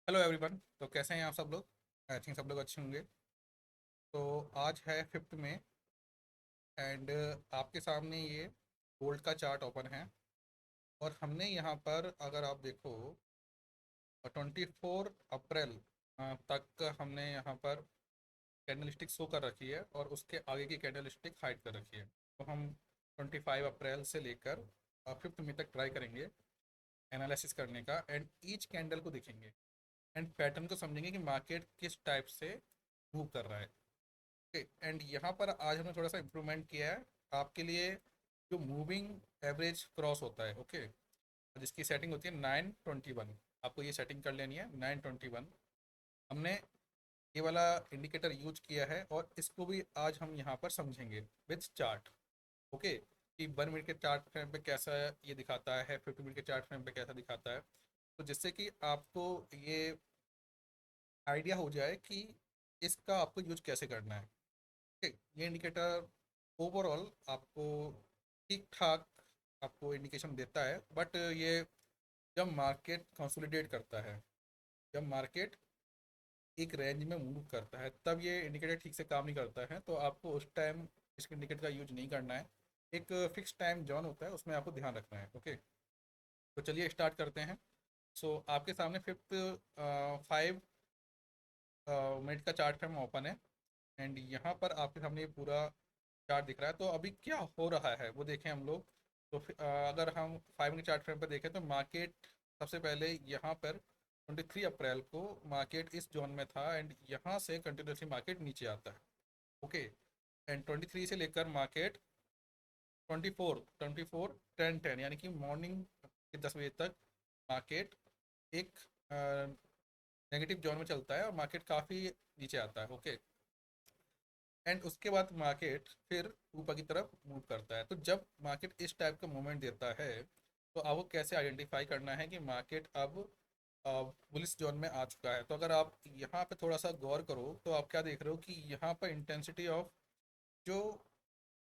Hello everyone. तो कैसे हैं आप सब लोग? आई थिंक सब लोग अच्छे होंगे। तो आज है 5 मई एंड आपके सामने ये गोल्ड का चार्ट ओपन है। और हमने यहाँ पर अगर आप देखो 24 अप्रैल तक हमने यहाँ पर कैंडल स्टिक शो कर रखी है और उसके आगे की कैंडल स्टिक हाइड कर रखी है। तो हम 25 अप्रैल से लेकर 5 मई तक ट्राई करेंगे एनालिसिस करने का एंड ईच कैंडल को देखेंगे एंड पैटर्न को समझेंगे कि मार्केट किस टाइप से मूव कर रहा है। एंड यहाँ पर आज हमने थोड़ा सा इम्प्रूवमेंट किया है आपके लिए। जो मूविंग एवरेज क्रॉस होता है, ओके, जिसकी सेटिंग होती है 921। आपको ये सेटिंग कर लेनी है 921। हमने ये वाला इंडिकेटर यूज किया है और इसको भी आज हम यहाँ पर समझेंगे विथ चार्ट। ओके, कि 1 मिनट के चार्ट फ्रेम पे कैसा ये दिखाता है, 50 मिनट के चार्ट फ्रेम पे कैसा दिखाता है। तो जिससे कि आपको ये आइडिया हो जाए कि इसका आपको यूज कैसे करना है। ठीक, ये इंडिकेटर ओवरऑल आपको ठीक ठाक आपको इंडिकेशन देता है, बट ये जब मार्केट कंसोलिडेट करता है, जब मार्केट एक रेंज में मूव करता है, तब ये इंडिकेटर ठीक से काम नहीं करता है। तो आपको उस टाइम इस इंडिकेटर का यूज नहीं करना है। एक फिक्स टाइम जोन होता है, उसमें आपको ध्यान रखना है। ओके, तो चलिए स्टार्ट करते हैं। सो आपके सामने 5 मिनट का चार्ट फ्रेम ओपन है एंड यहाँ पर आपके सामने ये पूरा चार्ट दिख रहा है। तो अभी क्या हो रहा है वो देखें हम लोग। तो अगर हम 5 मिनट चार्ट फ्रेम पर देखें तो मार्केट सबसे पहले यहाँ पर 23 अप्रैल को मार्केट इस जोन में था एंड यहाँ से कंटिन्यूसली मार्केट नीचे आता है। ओके, एंड 23 से लेकर मार्केट 24 10 10 यानी कि मॉर्निंग के 10 बजे तक मार्केट एक नेगेटिव जोन में चलता है और मार्केट काफ़ी नीचे आता है। ओके, एंड उसके बाद मार्केट फिर ऊपर की तरफ मूव करता है। तो जब मार्केट इस टाइप का मूवमेंट देता है तो आपको कैसे आइडेंटिफाई करना है कि मार्केट अब बुलिश जोन में आ चुका है। तो अगर आप यहाँ पे थोड़ा सा गौर करो तो आप क्या देख रहे हो कि यहाँ पर इंटेंसिटी ऑफ जो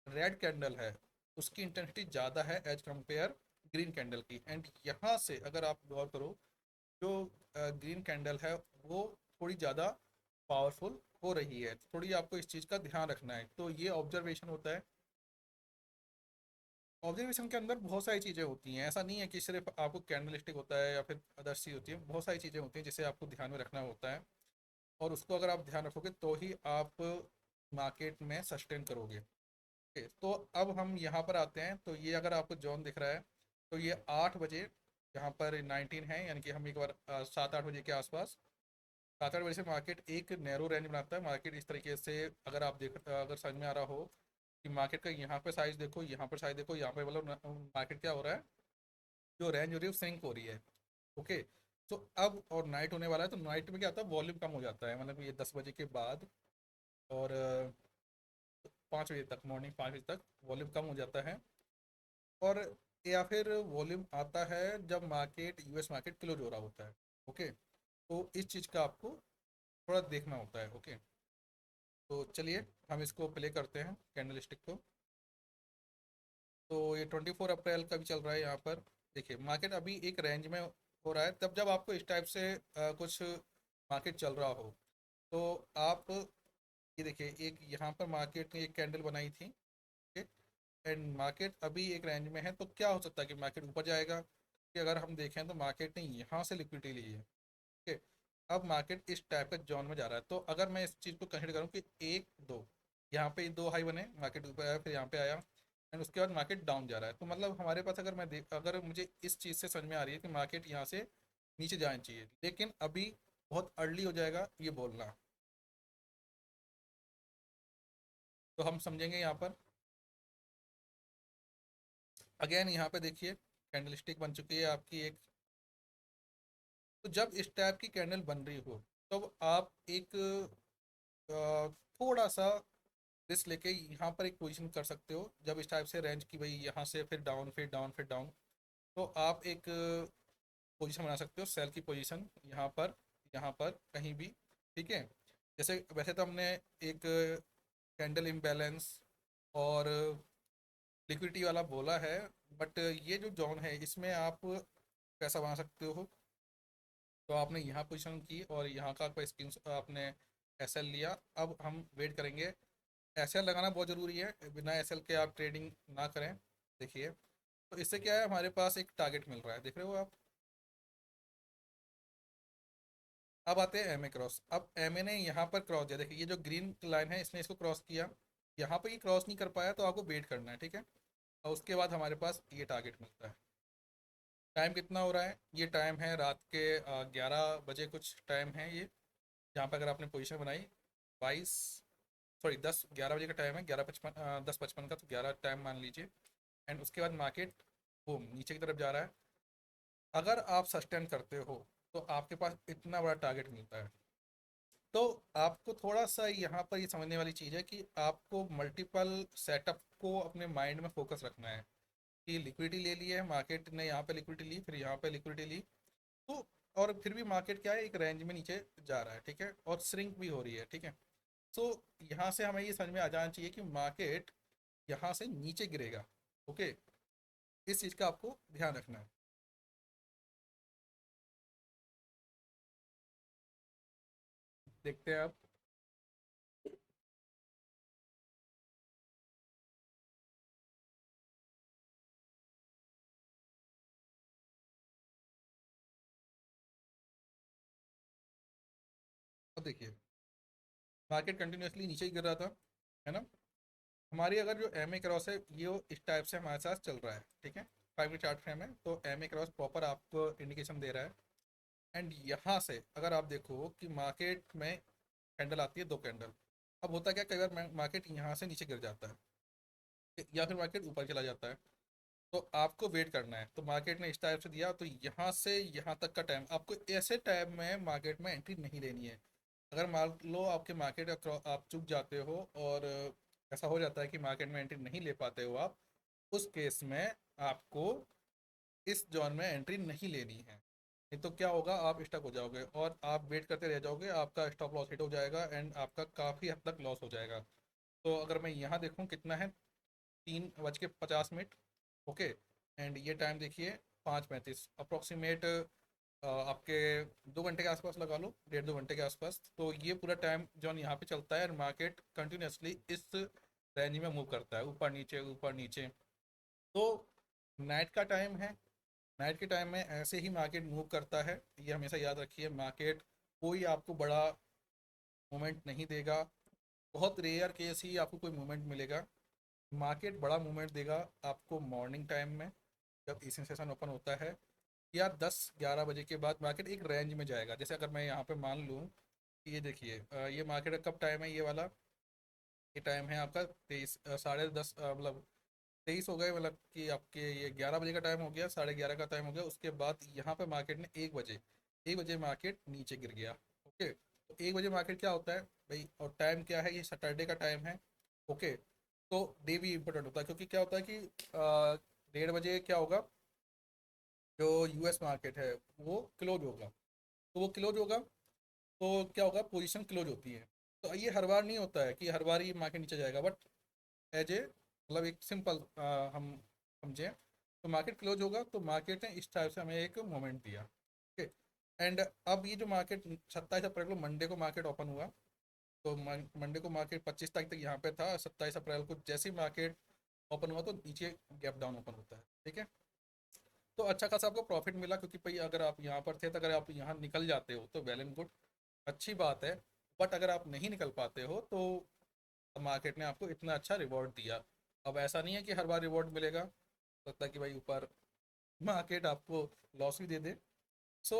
रेड कैंडल है उसकी इंटेंसिटी ज़्यादा है एज कंपेयर ग्रीन कैंडल की। एंड यहाँ से अगर आप गौर करो, जो ग्रीन कैंडल है वो थोड़ी ज़्यादा पावरफुल हो रही है। तो थोड़ी आपको इस चीज़ का ध्यान रखना है। तो ये ऑब्जर्वेशन होता है। ऑब्जर्वेशन के अंदर बहुत सारी चीज़ें होती हैं, ऐसा नहीं है कि सिर्फ आपको कैंडलस्टिक होता है या फिर अदर्स चीज़ होती है। बहुत सारी चीज़ें होती हैं जिसे आपको ध्यान में रखना होता है और उसको अगर आप ध्यान रखोगे तो ही आप मार्केट में सस्टेन करोगे। ओके, तो अब हम यहाँ पर आते हैं। तो ये अगर आपको जोन दिख रहा है तो ये 8 बजे यहाँ पर 19 है, यानी कि हम एक बार 7-8 बजे के आसपास 7-8 बजे से मार्केट एक नैरो रेंज बनाता है। मार्केट इस तरीके से, अगर आप देख, अगर समझ में आ रहा हो कि मार्केट का यहाँ पे साइज देखो, यहाँ पर साइज देखो, यहाँ पे मतलब मार्केट क्या हो रहा है, जो रेंज हो रही है वो सिंक हो रही है। ओके, तो अब और नाइट होने वाला है तो नाइट में क्या होता है, वॉल्यूम कम हो जाता है। मतलब ये 10 बजे के बाद और 5 बजे तक, मॉर्निंग 5 बजे तक वॉल्यूम कम हो जाता है। और या फिर वॉल्यूम आता है जब मार्केट, यूएस मार्केट क्लोज हो रहा होता है। ओके, तो इस चीज़ का आपको थोड़ा देखना होता है। ओके, तो चलिए हम इसको प्ले करते हैं कैंडल स्टिक को। तो ये 24 अप्रैल का भी चल रहा है यहाँ पर। देखिए मार्केट अभी एक रेंज में हो रहा है। तब जब आपको इस टाइप से कुछ मार्केट चल रहा हो तो आप ये देखिए, एक यहाँ पर मार्केट ने एक कैंडल बनाई थी एंड मार्केट अभी एक रेंज में है। तो क्या हो सकता है कि मार्केट ऊपर जाएगा, कि अगर हम देखें तो मार्केट ने यहाँ से लिक्विडिटी ली है। ठीक है, अब मार्केट इस टाइप का जोन में जा रहा है। तो अगर मैं इस चीज़ को कंसिडर करूँ कि एक दो, यहाँ पे दो हाई बने, मार्केट ऊपर आया फिर यहाँ पे आया एंड उसके बाद मार्केट डाउन जा रहा है। तो मतलब हमारे पास, अगर मैं देख, अगर मुझे इस चीज़ से समझ में आ रही है कि मार्केट यहाँ से नीचे जाना चाहिए, लेकिन अभी बहुत अर्ली हो जाएगा ये बोलना। तो हम समझेंगे यहाँ पर। अगेन यहाँ पे देखिए कैंडल स्टिक बन चुकी है आपकी एक। तो जब इस टाइप की कैंडल बन रही हो तब आप एक थोड़ा सा रिस्क लेके यहाँ पर एक पोजीशन कर सकते हो। जब इस टाइप से रेंज की, भाई यहाँ से फिर डाउन फिर डाउन फिर डाउन, तो आप एक पोजीशन बना सकते हो, सेल की पोजीशन, यहाँ पर कहीं भी। ठीक है, जैसे वैसे तो हमने एक कैंडल इम्बैलेंस और लिक्विडिटी वाला बोला है, बट ये जो जोन है इसमें आप कैसा बना सकते हो, तो आपने यहाँ पोजीशन की और यहाँ का आपका स्क्रीन आपने एस एल लिया। अब हम वेट करेंगे। एस एल लगाना बहुत ज़रूरी है, बिना एस एल के आप ट्रेडिंग ना करें। देखिए, तो इससे क्या है, हमारे पास एक टारगेट मिल रहा है, देख रहे हो आप। अब आते हैं एम ए क्रॉस। अब एम ए ने यहाँ पर क्रॉस दिया, देखिए ये जो ग्रीन लाइन है इसने इसको क्रॉस किया। यहाँ पर ये क्रॉस नहीं कर पाया तो आपको वेट करना है, ठीक है। और उसके बाद हमारे पास ये टारगेट मिलता है। टाइम कितना हो रहा है, ये टाइम है रात के 11 बजे कुछ टाइम है ये। यहाँ पर अगर आपने पोजीशन बनाई 22, सॉरी 10 11 बजे का टाइम है, 11:55, 10:55 का, तो 11 टाइम मान लीजिए। एंड उसके बाद मार्केट वो नीचे की तरफ जा रहा है। अगर आप सस्टेन करते हो तो आपके पास इतना बड़ा टारगेट मिलता है। तो आपको थोड़ा सा यहाँ पर ये समझने वाली चीज़ है कि आपको मल्टीपल सेटअप को अपने माइंड में फोकस रखना है कि लिक्विडिटी ले ली है मार्केट ने, यहाँ पे लिक्विडिटी ली, फिर यहाँ पे लिक्विडिटी ली, तो और फिर भी मार्केट क्या है, एक रेंज में नीचे जा रहा है, ठीक है, और श्रिंक भी हो रही है, ठीक है। तो यहाँ से हमें ये समझ में आ जाना चाहिए कि मार्केट यहाँ से नीचे गिरेगा। ओके, इस चीज़ का आपको ध्यान रखना है। देखते हैं आप। अब देखिए, मार्केट कंटिन्यूसली नीचे ही गिर रहा था, है ना। हमारी अगर जो एम ए क्रॉस है ये इस टाइप से हमारे साथ चल रहा है, ठीक है। 5 मिनट चार्ट फ्रेम है तो एम ए क्रॉस प्रॉपर आपको इंडिकेशन दे रहा है। एंड यहाँ से अगर आप देखो कि मार्केट में कैंडल आती है, 2 कैंडल। अब होता क्या, कई बार मार्केट यहाँ से नीचे गिर जाता है या फिर मार्केट ऊपर चला जाता है। तो आपको वेट करना है। तो मार्केट ने इस टाइप से दिया तो यहाँ से यहाँ तक का टाइम, आपको ऐसे टाइम में मार्केट में एंट्री नहीं लेनी है। अगर मान लो आपके मार्केट आप चुक जाते हो और ऐसा हो जाता है कि मार्केट में एंट्री नहीं ले पाते हो आप, उस केस में आपको इस जोन में एंट्री नहीं लेनी है। नहीं तो क्या होगा, आप स्टक हो जाओगे और आप वेट करते रह जाओगे, आपका स्टॉप लॉस हिट हो जाएगा एंड आपका काफ़ी हद तक लॉस हो जाएगा। तो अगर मैं यहाँ देखूँ कितना है, 3:50। ओके, एंड ये टाइम देखिए 5:35 अप्रोक्सीमेट, आपके 2 घंटे के आसपास लगा लो, 1.5 2 घंटे के आसपास। तो ये पूरा टाइम जोन यहाँ पे चलता है और मार्केट कंटिन्यूसली इस रेंज में मूव करता है, ऊपर नीचे ऊपर नीचे। तो नाइट का टाइम है, नाइट के टाइम में ऐसे ही मार्केट मूव करता है, ये हमेशा याद रखिए। मार्केट कोई आपको बड़ा मूवमेंट नहीं देगा, बहुत रेयर केस ही आपको कोई मूवमेंट मिलेगा। मार्केट बड़ा मूवमेंट देगा आपको मॉर्निंग टाइम में, जब ईस्टर्न सेशन ओपन होता है, या 10 11 बजे के बाद मार्केट एक रेंज में जाएगा। जैसे अगर मैं यहाँ पे मान लूँ कि ये देखिए, ये मार्केट का कब टाइम है, ये वाला ये टाइम है आपका 23, 10:30, मतलब 23 हो गए, मतलब कि आपके ये 11 बजे का टाइम हो गया, 11:30 का टाइम हो गया। उसके बाद यहाँ पे मार्केट ने 1 बजे मार्केट नीचे गिर गया। ओके, तो 1 बजे मार्केट क्या होता है भाई, और टाइम क्या है, ये सैटरडे का टाइम है। ओके, तो डे भी इम्पोर्टेंट होता है, क्योंकि क्या होता है कि 1:30 बजे क्या होगा, जो यूएस मार्केट है वो क्लोज होगा। तो वो क्लोज होगा तो क्या होगा, पोजीशन क्लोज होती है। तो ये हर बार नहीं होता है कि हर बार ही मार्केट नीचे जाएगा, बट एज ए मतलब एक सिंपल हम समझें, तो मार्केट क्लोज होगा तो मार्केट ने इस टाइप से हमें एक मोमेंट दिया। ओके, एंड अब ये जो मार्केट 27 अप्रैल को मंडे को मार्केट ओपन हुआ, तो मंडे को मार्केट 25 तारीख तक यहाँ पे था। 27 अप्रैल को जैसे ही मार्केट ओपन हुआ तो नीचे गैप डाउन ओपन होता है, ठीक है। तो अच्छा खासा आपको प्रॉफिट मिला, क्योंकि भाई अगर आप यहाँ पर थे तो अगर आप यहाँ निकल जाते हो तो वेल एंड गुड, अच्छी बात है। बट अगर आप नहीं निकल पाते हो तो मार्केट ने आपको इतना अच्छा रिवॉर्ड दिया। अब ऐसा नहीं है कि हर बार रिवॉर्ड मिलेगा, लगता है कि भाई ऊपर मार्केट आपको लॉस भी दे दे। सो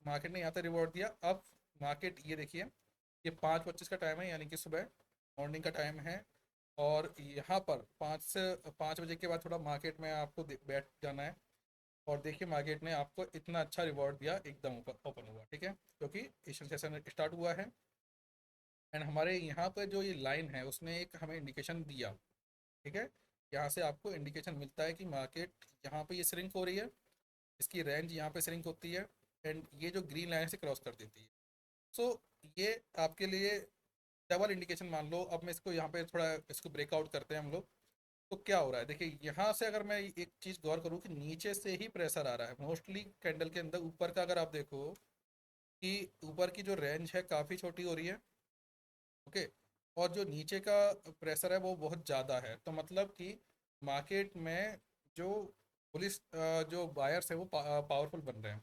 मार्केट ने यहाँ तक रिवॉर्ड दिया। अब मार्केट ये देखिए, ये 5:25 का टाइम है, यानी कि सुबह मॉर्निंग का टाइम है। और यहाँ पर 5 बजे के बाद थोड़ा मार्केट में आपको बैठ जाना है। और देखिए मार्केट ने आपको इतना अच्छा रिवॉर्ड दिया, एकदम ऊपर ओपन हुआ, ठीक है, क्योंकि एशियन सेशन स्टार्ट हुआ है। एंड हमारे यहाँ पर जो ये लाइन है उसने एक हमें इंडिकेशन दिया, ठीक है। यहाँ से आपको इंडिकेशन मिलता है कि मार्केट यहाँ पे ये श्रिंक हो रही है, इसकी रेंज यहाँ पे श्रिंक होती है एंड ये जो ग्रीन लाइन से क्रॉस कर देती है। सो ये आपके लिए डबल इंडिकेशन मान लो। अब मैं इसको यहाँ पे थोड़ा इसको ब्रेकआउट करते हैं हम लोग। तो क्या हो रहा है, देखिए यहाँ से अगर मैं एक चीज़ गौर करूँ कि नीचे से ही प्रेशर आ रहा है मोस्टली कैंडल के अंदर, ऊपर का अगर आप देखो कि ऊपर की जो रेंज है काफ़ी छोटी हो रही है। ओके। और जो नीचे का प्रेशर है वो बहुत ज़्यादा है, तो मतलब कि मार्केट में जो पुलिस जो बायर्स है वो पावरफुल बन रहे हैं,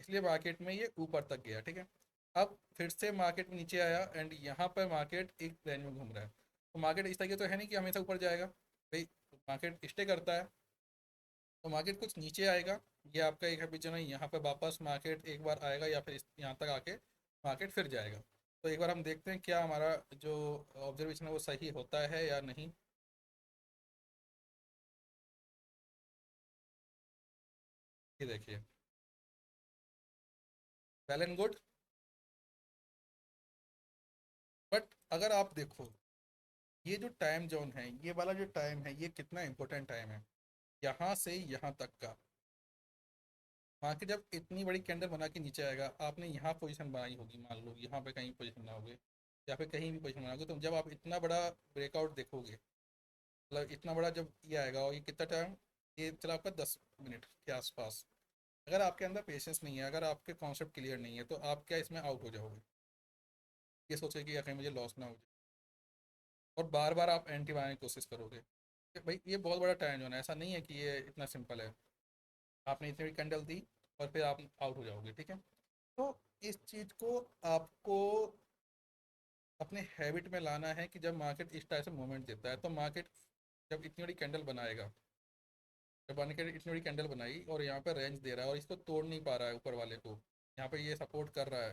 इसलिए मार्केट में ये ऊपर तक गया। ठीक है। अब फिर से मार्केट नीचे आया एंड यहाँ पर मार्केट एक रेंज में घूम रहा है। तो मार्केट इस तरीके तो है नहीं कि हमेशा ऊपर जाएगा भाई, मार्केट स्टे करता है तो मार्केट कुछ नीचे आएगा। ये आपका एक विजन है, यहाँ पर वापस मार्केट एक बार आएगा या फिर यहाँ तक आके मार्केट फिर जाएगा। तो एक बार हम देखते हैं क्या हमारा जो ऑब्जर्वेशन है वो सही होता है या नहीं। ये देखिए, वेल एंड गुड। बट अगर आप देखो ये जो टाइम जोन है, ये वाला जो टाइम है, ये कितना इंपॉर्टेंट टाइम है। यहाँ से यहाँ तक का मार्केट जब इतनी बड़ी कैंडल बना के नीचे आएगा, आपने यहाँ पोजीशन बनाई होगी, मान लो यहाँ पे कहीं पोजीशन बनाओगे या फिर कहीं भी पोजीशन बनाओगे, तो जब आप इतना बड़ा ब्रेकआउट देखोगे, मतलब इतना बड़ा जब ये आएगा, और ये कितना टाइम, ये चला आपका 10 मिनट के आसपास। अगर आपके अंदर पेशेंस नहीं है, अगर आपके कॉन्सेप्ट क्लियर नहीं है, तो आप क्या इसमें आउट हो जाओगे, ये सोचे कि या कहीं मुझे लॉस ना हो जाए, और बार बार आप एंटी बनाने की कोशिश करोगे। कि भाई ये बहुत बड़ा टाइम जो है, ऐसा नहीं है कि ये इतना सिंपल है, आपने इतनी बड़ी कैंडल दी और फिर आप आउट हो जाओगे। ठीक है। तो इस चीज़ को आपको अपने हैबिट में लाना है कि जब मार्केट इस टाइप से मूवमेंट देता है, तो मार्केट जब इतनी बड़ी कैंडल बनाएगा, जब मार्केट इतनी बड़ी कैंडल बनाई और यहाँ पर रेंज दे रहा है और इसको तोड़ नहीं पा रहा है ऊपर वाले को, यहाँ पे ये सपोर्ट कर रहा है,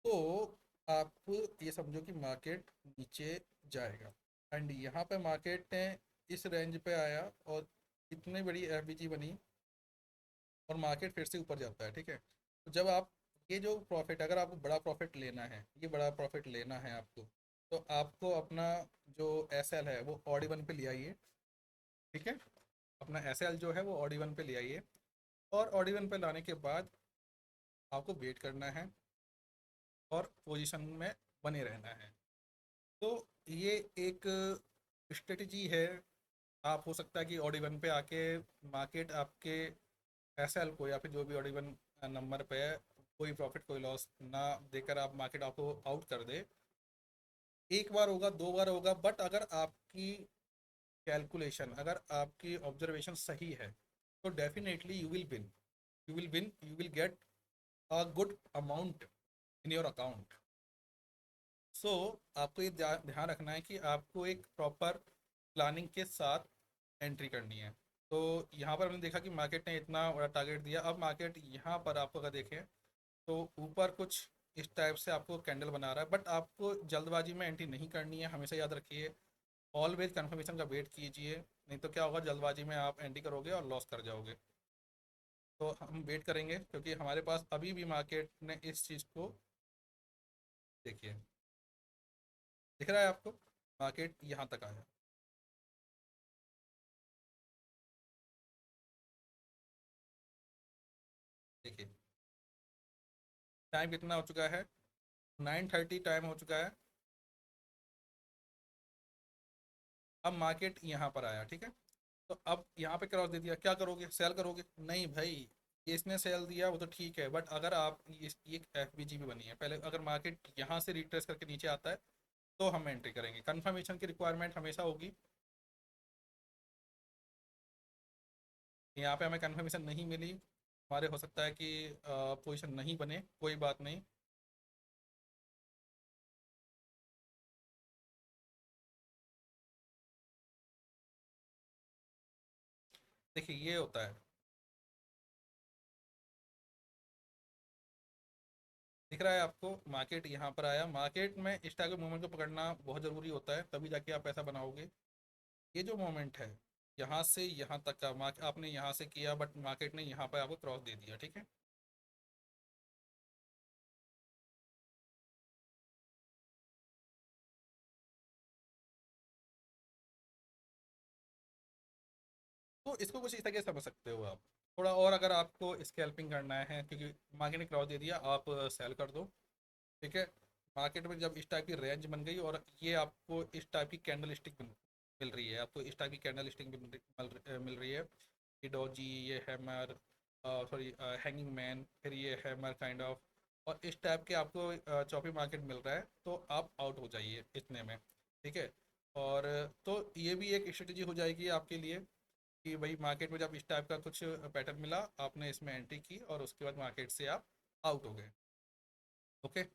तो आप ये समझो कि मार्केट नीचे जाएगा। एंड यहाँ पे मार्केट ने इस रेंज पे आया और इतनी बड़ी एफबीजी बनी और मार्केट फिर से ऊपर जाता है। ठीक है। तो जब आप ये जो प्रॉफिट, अगर आपको बड़ा प्रॉफिट लेना है, ये बड़ा प्रॉफिट लेना है आपको, तो आपको अपना जो एस एल है वो ऑडी वन पे ले आइए। ठीक है। अपना एस एल जो है वो ऑडी वन पे ले आइए, और ऑडी वन पे लाने के बाद आपको वेट करना है और पोजीशन में बने रहना है। तो ये एक स्ट्रेटजी है। आप हो सकता है कि ऑडी वन पे आके मार्केट आपके एस एल को या फिर जो भी ऑडी वन नंबर पे है, कोई प्रॉफिट कोई लॉस ना देकर आप मार्केट आपको आउट कर दे। एक बार होगा, दो बार होगा, बट अगर आपकी कैलकुलेशन, अगर आपकी ऑब्जर्वेशन सही है, तो definitely you will win, you will win, you will get a good amount in your account. So आपको ये ध्यान रखना है कि आपको एक प्रॉपर प्लानिंग के साथ एंट्री करनी है। तो यहाँ पर हमने देखा कि मार्केट ने इतना बड़ा टारगेट दिया, अब मार्केट यहाँ पर आपको अगर देखें तो ऊपर कुछ इस टाइप से आपको कैंडल बना रहा है, बट आपको जल्दबाजी में एंट्री नहीं करनी है, हमेशा याद रखिए। ऑलवेज कंफर्मेशन का वेट कीजिए, नहीं तो क्या होगा, जल्दबाजी में आप एंट्री करोगे और लॉस कर जाओगे। तो हम वेट करेंगे क्योंकि हमारे पास अभी भी मार्केट ने इस चीज़ को, देखिए, दिख रहा है आपको, मार्केट यहाँ तक आया। देखिए टाइम कितना हो चुका है, 9:30 टाइम हो चुका है। अब मार्केट यहाँ पर आया। ठीक है। तो अब यहाँ पे क्रॉस दे दिया, क्या करोगे, सेल करोगे? नहीं भाई, ये इसने सेल दिया वो तो ठीक है, बट अगर आप ये एफ बी जी भी बनी है, पहले अगर मार्केट यहाँ से रिट्रेस करके नीचे आता है तो हम एंट्री करेंगे। कंफर्मेशन की रिक्वायरमेंट हमेशा होगी। यहाँ पे हमें कंफर्मेशन नहीं मिली, हमारे हो सकता है कि पोजीशन नहीं बने, कोई बात नहीं। देखिए ये होता है, दिख रहा है आपको, मार्केट यहाँ पर आया, मार्केट में इस टाइप के मूवमेंट को पकड़ना बहुत ज़रूरी होता है, तभी जाके आप पैसा बनाओगे। ये जो मोमेंट है, यहाँ से यहाँ तक का मार्केट आपने यहाँ से किया, बट मार्केट ने यहाँ पर आपको क्रॉस दे दिया। ठीक है। तो इसको कुछ इस तरीके से समझ सकते हो आप। थोड़ा और अगर आपको स्कैल्पिंग करना है, क्योंकि मार्केट ने क्रॉस दे दिया, आप सेल कर दो। ठीक है। मार्केट में जब इस टाइप की रेंज बन गई और ये आपको इस टाइप की कैंडल स्टिक मिल रही है, आपको इस टाइप की कैंडल स्टिक मिल रही है, ये डॉजी, ये हैमर, सॉरी हैंगिंग मैन, फिर ये हैमर काइंड ऑफ, और इस टाइप के आपको चॉपी मार्केट मिल रहा है, तो आप आउट हो जाइए इतने में। ठीक है। और तो ये भी एक स्ट्रेटजी हो जाएगी आपके लिए कि भाई मार्केट में जब इस टाइप का कुछ पैटर्न मिला, आपने इसमें एंट्री की और उसके बाद मार्केट से आप आउट हो गए। ओके।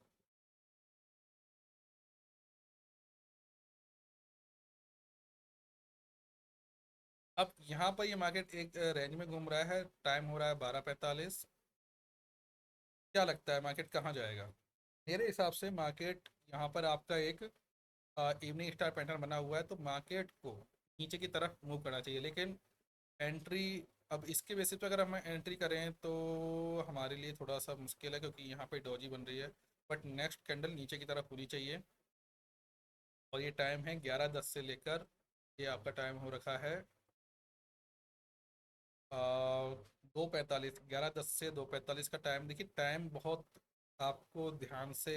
अब यहाँ पर ये मार्केट एक रेंज में घूम रहा है, टाइम हो रहा है 12:45। क्या लगता है मार्केट कहाँ जाएगा? मेरे हिसाब से मार्केट यहाँ पर आपका एक इवनिंग स्टार पैटर्न बना हुआ है, तो मार्केट को नीचे की तरफ मूव करना चाहिए। लेकिन एंट्री, अब इसके बेसिस पे अगर हम एंट्री करें तो हमारे लिए थोड़ा सा मुश्किल है, क्योंकि यहाँ पे डॉजी बन रही है। बट नेक्स्ट कैंडल नीचे की तरफ होनी चाहिए। और ये टाइम है 11:10 से लेकर, ये आपका टाइम हो रखा है 2:45। 11:10 से 2:45 का टाइम। देखिए टाइम बहुत आपको ध्यान से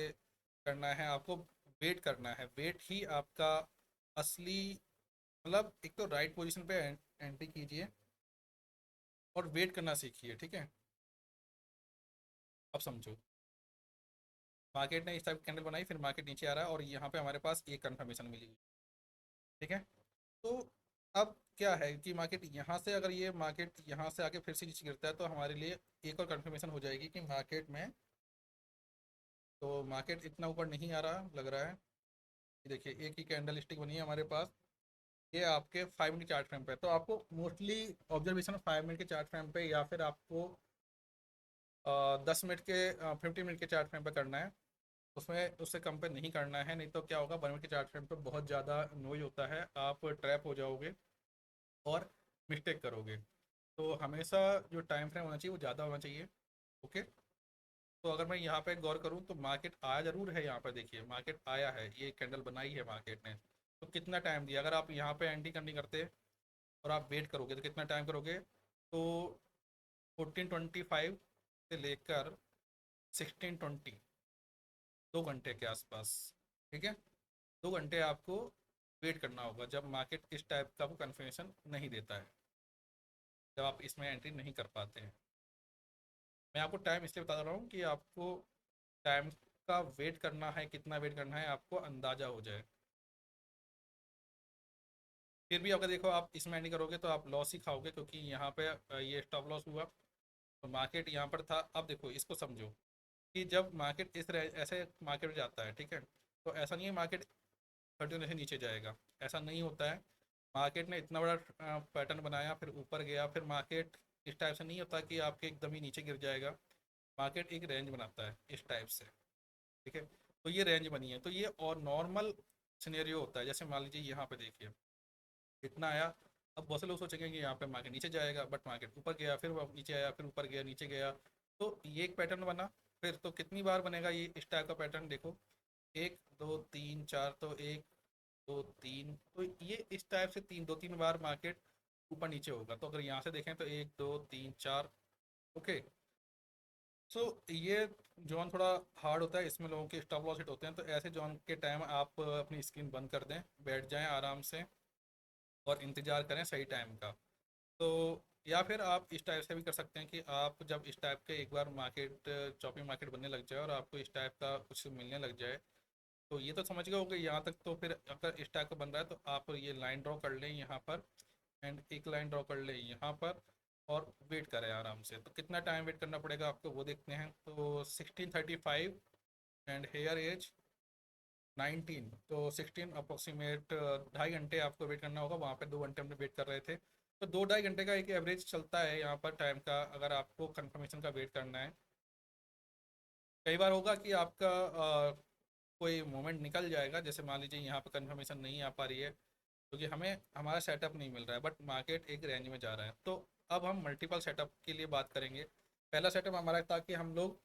करना है, आपको वेट करना है। वेट ही आपका असली, मतलब एक तो राइट पोजीशन पे एंट्री कीजिए और वेट करना सीखिए। ठीक है। अब समझो, मार्केट ने इस टाइप की कैंडल बनाई, फिर मार्केट नीचे आ रहा है और यहाँ पे हमारे पास एक कंफर्मेशन मिली हुई। ठीक है। तो अब क्या है कि मार्केट यहाँ से, अगर ये मार्केट यहाँ से आके फिर से नीचे गिरता है, तो हमारे लिए एक और कंफर्मेशन हो जाएगी कि मार्केट में, तो मार्केट इतना ऊपर नहीं आ रहा लग रहा है। ये देखिए एक ही कैंडल स्टिक बनी है हमारे पास, ये आपके 5 मिनट चार्ट फ्रेम पे। तो आपको मोस्टली ऑब्जर्वेशन 5 मिनट के चार्ट फ्रेम पे, या फिर आपको 10 मिनट के 50 मिनट के चार्ट फ्रेम पे करना है। उसमें उससे कम पे नहीं करना है, नहीं तो क्या होगा, 1 मिनट के चार्ट फ्रेम पे बहुत ज़्यादा नॉइज होता है, आप ट्रैप हो जाओगे और मिस्टेक करोगे। तो हमेशा जो टाइम फ्रेम होना चाहिए वो ज़्यादा होना चाहिए। ओके। तो अगर मैं यहाँ पे गौर करूँ तो मार्केट आया ज़रूर है, यहाँ पर देखिए मार्केट आया है, ये कैंडल बनाई है मार्केट ने। तो कितना टाइम दिया, अगर आप यहाँ पे एंट्री करनी करते और आप वेट करोगे तो कितना टाइम करोगे, तो 14:25 से लेकर 16:20, 2 घंटे के आसपास। ठीक है। 2 घंटे आपको वेट करना होगा, जब मार्केट इस टाइप का आपको कन्फर्मेशन नहीं देता है, जब आप इसमें एंट्री नहीं कर पाते हैं। मैं आपको टाइम इसलिए बता रहा हूँ कि आपको टाइम का वेट करना है, कितना वेट करना है आपको अंदाज़ा हो जाए। फिर भी अगर देखो आप इसमें एंट्री करोगे तो आप लॉस ही खाओगे, क्योंकि यहाँ पे ये स्टॉप लॉस हुआ, तो मार्केट यहाँ पर था। अब देखो इसको समझो कि जब मार्केट ऐसे मार्केट में जाता है, ठीक है, तो ऐसा नहीं है मार्केट 30 से नीचे जाएगा, ऐसा नहीं होता है। मार्केट ने इतना बड़ा पैटर्न बनाया, फिर ऊपर गया, फिर मार्केट इस टाइप से नहीं होता कि आपके एकदम ही नीचे गिर जाएगा। मार्केट एक रेंज बनाता है इस टाइप से। ठीक है। तो ये रेंज बनी है, तो ये और नॉर्मल सिनेरियो होता है। जैसे मान लीजिए यहाँ पे देखिए इतना आया, अब बहुत से लोग सोचेंगे कि यहाँ पे मार्केट नीचे जाएगा, बट मार्केट ऊपर गया, फिर वो नीचे आया, फिर ऊपर गया, नीचे गया। तो ये एक पैटर्न बना। फिर तो कितनी बार बनेगा ये इस टाइप का पैटर्न, देखो 1 2 3 4, तो 1 2 3, तो ये इस टाइप से 3 2 3 बार मार्केट ऊपर नीचे होगा। तो अगर यहाँ से देखें तो 1 2 3 4। ओके। सो ये जोन थोड़ा हार्ड होता है, इसमें लोगों के स्टॉप लॉस हिट होते हैं, तो ऐसे जोन के टाइम आप अपनी स्क्रीन बंद कर दें, बैठ जाएं आराम से और इंतज़ार करें सही टाइम का। तो या फिर आप इस टाइप से भी कर सकते हैं कि आप जब इस टाइप के एक बार मार्केट चॉपिंग मार्केट बनने लग जाए और आपको इस टाइप का कुछ मिलने लग जाए, तो ये तो समझ गए हो कि यहाँ तक। तो फिर अगर इस टाइप का बन रहा है तो आप ये लाइन ड्रॉ कर लें यहाँ पर, एंड एक लाइन ड्रॉ कर लें यहाँ पर, और वेट करें आराम से। तो कितना टाइम वेट करना पड़ेगा आपको वो देखते हैं। तो 16:35 एंड हेयर एज 19, तो 16 अप्रोक्सीमेट 2.5 घंटे आपको वेट करना होगा। वहाँ पे 2 घंटे हमने वेट कर रहे थे, तो 2 2.5 घंटे का एक एवरेज चलता है यहाँ पर टाइम का, अगर आपको कंफर्मेशन का वेट करना है। कई बार होगा कि आपका कोई मोमेंट निकल जाएगा, जैसे मान लीजिए यहाँ पर कंफर्मेशन नहीं आ पा रही है क्योंकि हमें हमारा सेटअप नहीं मिल रहा है, बट मार्केट एक रेंज में जा रहा है। तो अब हम मल्टीपल सेटअप के लिए बात करेंगे। पहला सेटअप हमारा था कि हम लोग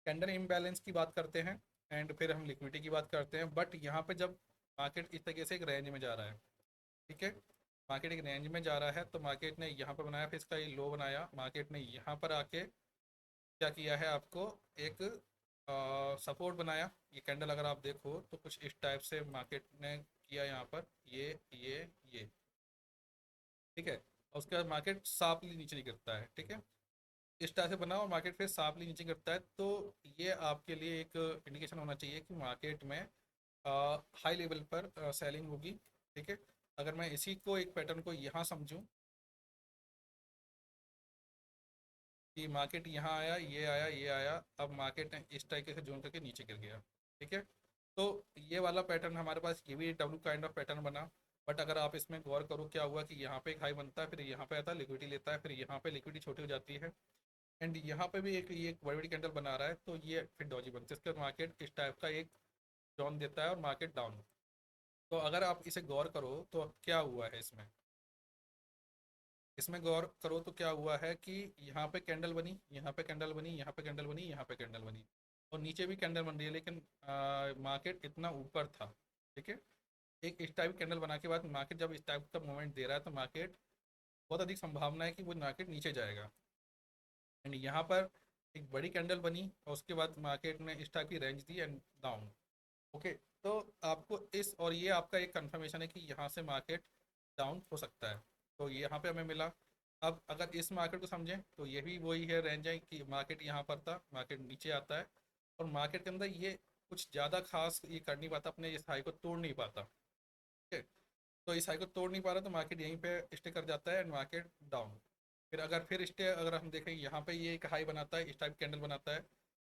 कैंडल इम्बैलेंस की बात करते हैं, एंड फिर हम लिक्विडिटी की बात करते हैं। बट यहाँ पे जब मार्केट इस तरीके से एक रेंज में जा रहा है, ठीक है, मार्केट एक रेंज में जा रहा है, तो मार्केट ने यहाँ पर बनाया, फिर इसका ये लो बनाया, मार्केट ने यहाँ पर आके क्या किया है, आपको एक सपोर्ट बनाया। ये कैंडल अगर आप देखो तो कुछ इस टाइप से मार्केट ने किया यहाँ पर, ये ठीक है। और उसके बाद मार्केट साफली नीचे नहीं गिरता है। ठीक है। इस तरह से बना और मार्केट फिर शार्पली नीचे गिरता है, तो ये आपके लिए एक इंडिकेशन होना चाहिए कि मार्केट में हाई लेवल पर सेलिंग होगी। ठीक है, अगर मैं इसी को एक पैटर्न को यहाँ समझूं कि मार्केट यहाँ आया, ये आया, ये आया, अब मार्केट ने इस तरीके से जोन करके नीचे गिर गया। ठीक है, तो ये वाला पैटर्न हमारे पास, ये भी डब्ल्यू काइंड ऑफ पैटर्न बना। बट अगर आप इसमें गौर करो, क्या हुआ कि यहाँ पे एक हाई बनता है, फिर यहाँ पे आता है, लिक्विडिटी लेता है, फिर यहाँ पे लिक्विडिटी छोटी हो जाती है, एंड यहाँ पे भी एक ये एक बड़ी बड़ी कैंडल बना रहा है, तो ये फिर डॉजी बनती है, इसके बाद मार्केट इस टाइप का एक जॉन देता है और मार्केट डाउन। तो अगर आप इसे गौर करो तो अब क्या हुआ है इसमें, इसमें गौर करो तो क्या हुआ है कि यहाँ पे कैंडल बनी, यहाँ पे कैंडल बनी, यहाँ पे कैंडल बनी, यहाँ पे कैंडल बनी, और नीचे भी कैंडल बन रही है, लेकिन मार्केट इतना ऊपर था। ठीक है, एक इस टाइप कैंडल बना के बाद मार्केट जब इस टाइप का मूवमेंट दे रहा है, तो मार्केट बहुत अधिक संभावना है कि वो मार्केट नीचे जाएगा। एंड यहाँ पर एक बड़ी कैंडल बनी और उसके बाद मार्केट ने इस टाइप की range the and down. Okay, तो आपको इस और ये आपका एक कंफर्मेशन है कि यहाँ से मार्केट डाउन हो सकता है, तो यहाँ पे हमें मिला। अब अगर इस मार्केट को समझें तो ये भी वही है, रेंज है कि मार्केट यहाँ पर था, मार्केट नीचे आता है, और मार्केट के अंदर ये कुछ ज़्यादा खास ये कर नहीं पाता, अपने इस हाई को तोड़ नहीं पाता। ठीक है, तो इस हाई को तोड़ नहीं पा रहा, तो मार्केट यहीं पे स्टे कर जाता है एंड मार्केट डाउन। फिर अगर फिर स्टे अगर हम देखें, यहाँ पे ये एक हाई बनाता है, इस टाइप कैंडल बनाता है,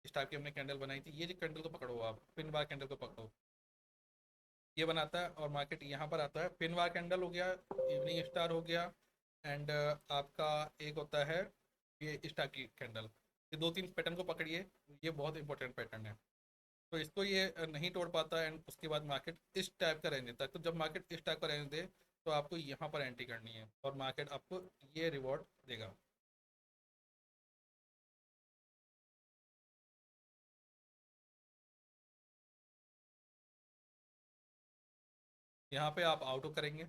इस टाइप की हमने कैंडल बनाई थी, ये जो कैंडल को पकड़ो, आप पिन बार कैंडल को पकड़ो, ये बनाता है और मार्केट यहाँ पर आता है, पिन बार कैंडल हो गया, इवनिंग स्टार हो गया, एंड आपका एक होता है ये इस टाइप की कैंडल। ये दो तीन पैटर्न को पकड़िए, ये बहुत इंपॉर्टेंट पैटर्न है। तो इसको ये नहीं तोड़ पाता एंड उसके बाद मार्केट इस टाइप का रहने देता है, तो जब मार्केट इस टाइप का रहने दे, तो आपको यहाँ पर एंट्री करनी है और मार्केट आपको ये रिवॉर्ड देगा। यहाँ पे आप आउट करेंगे,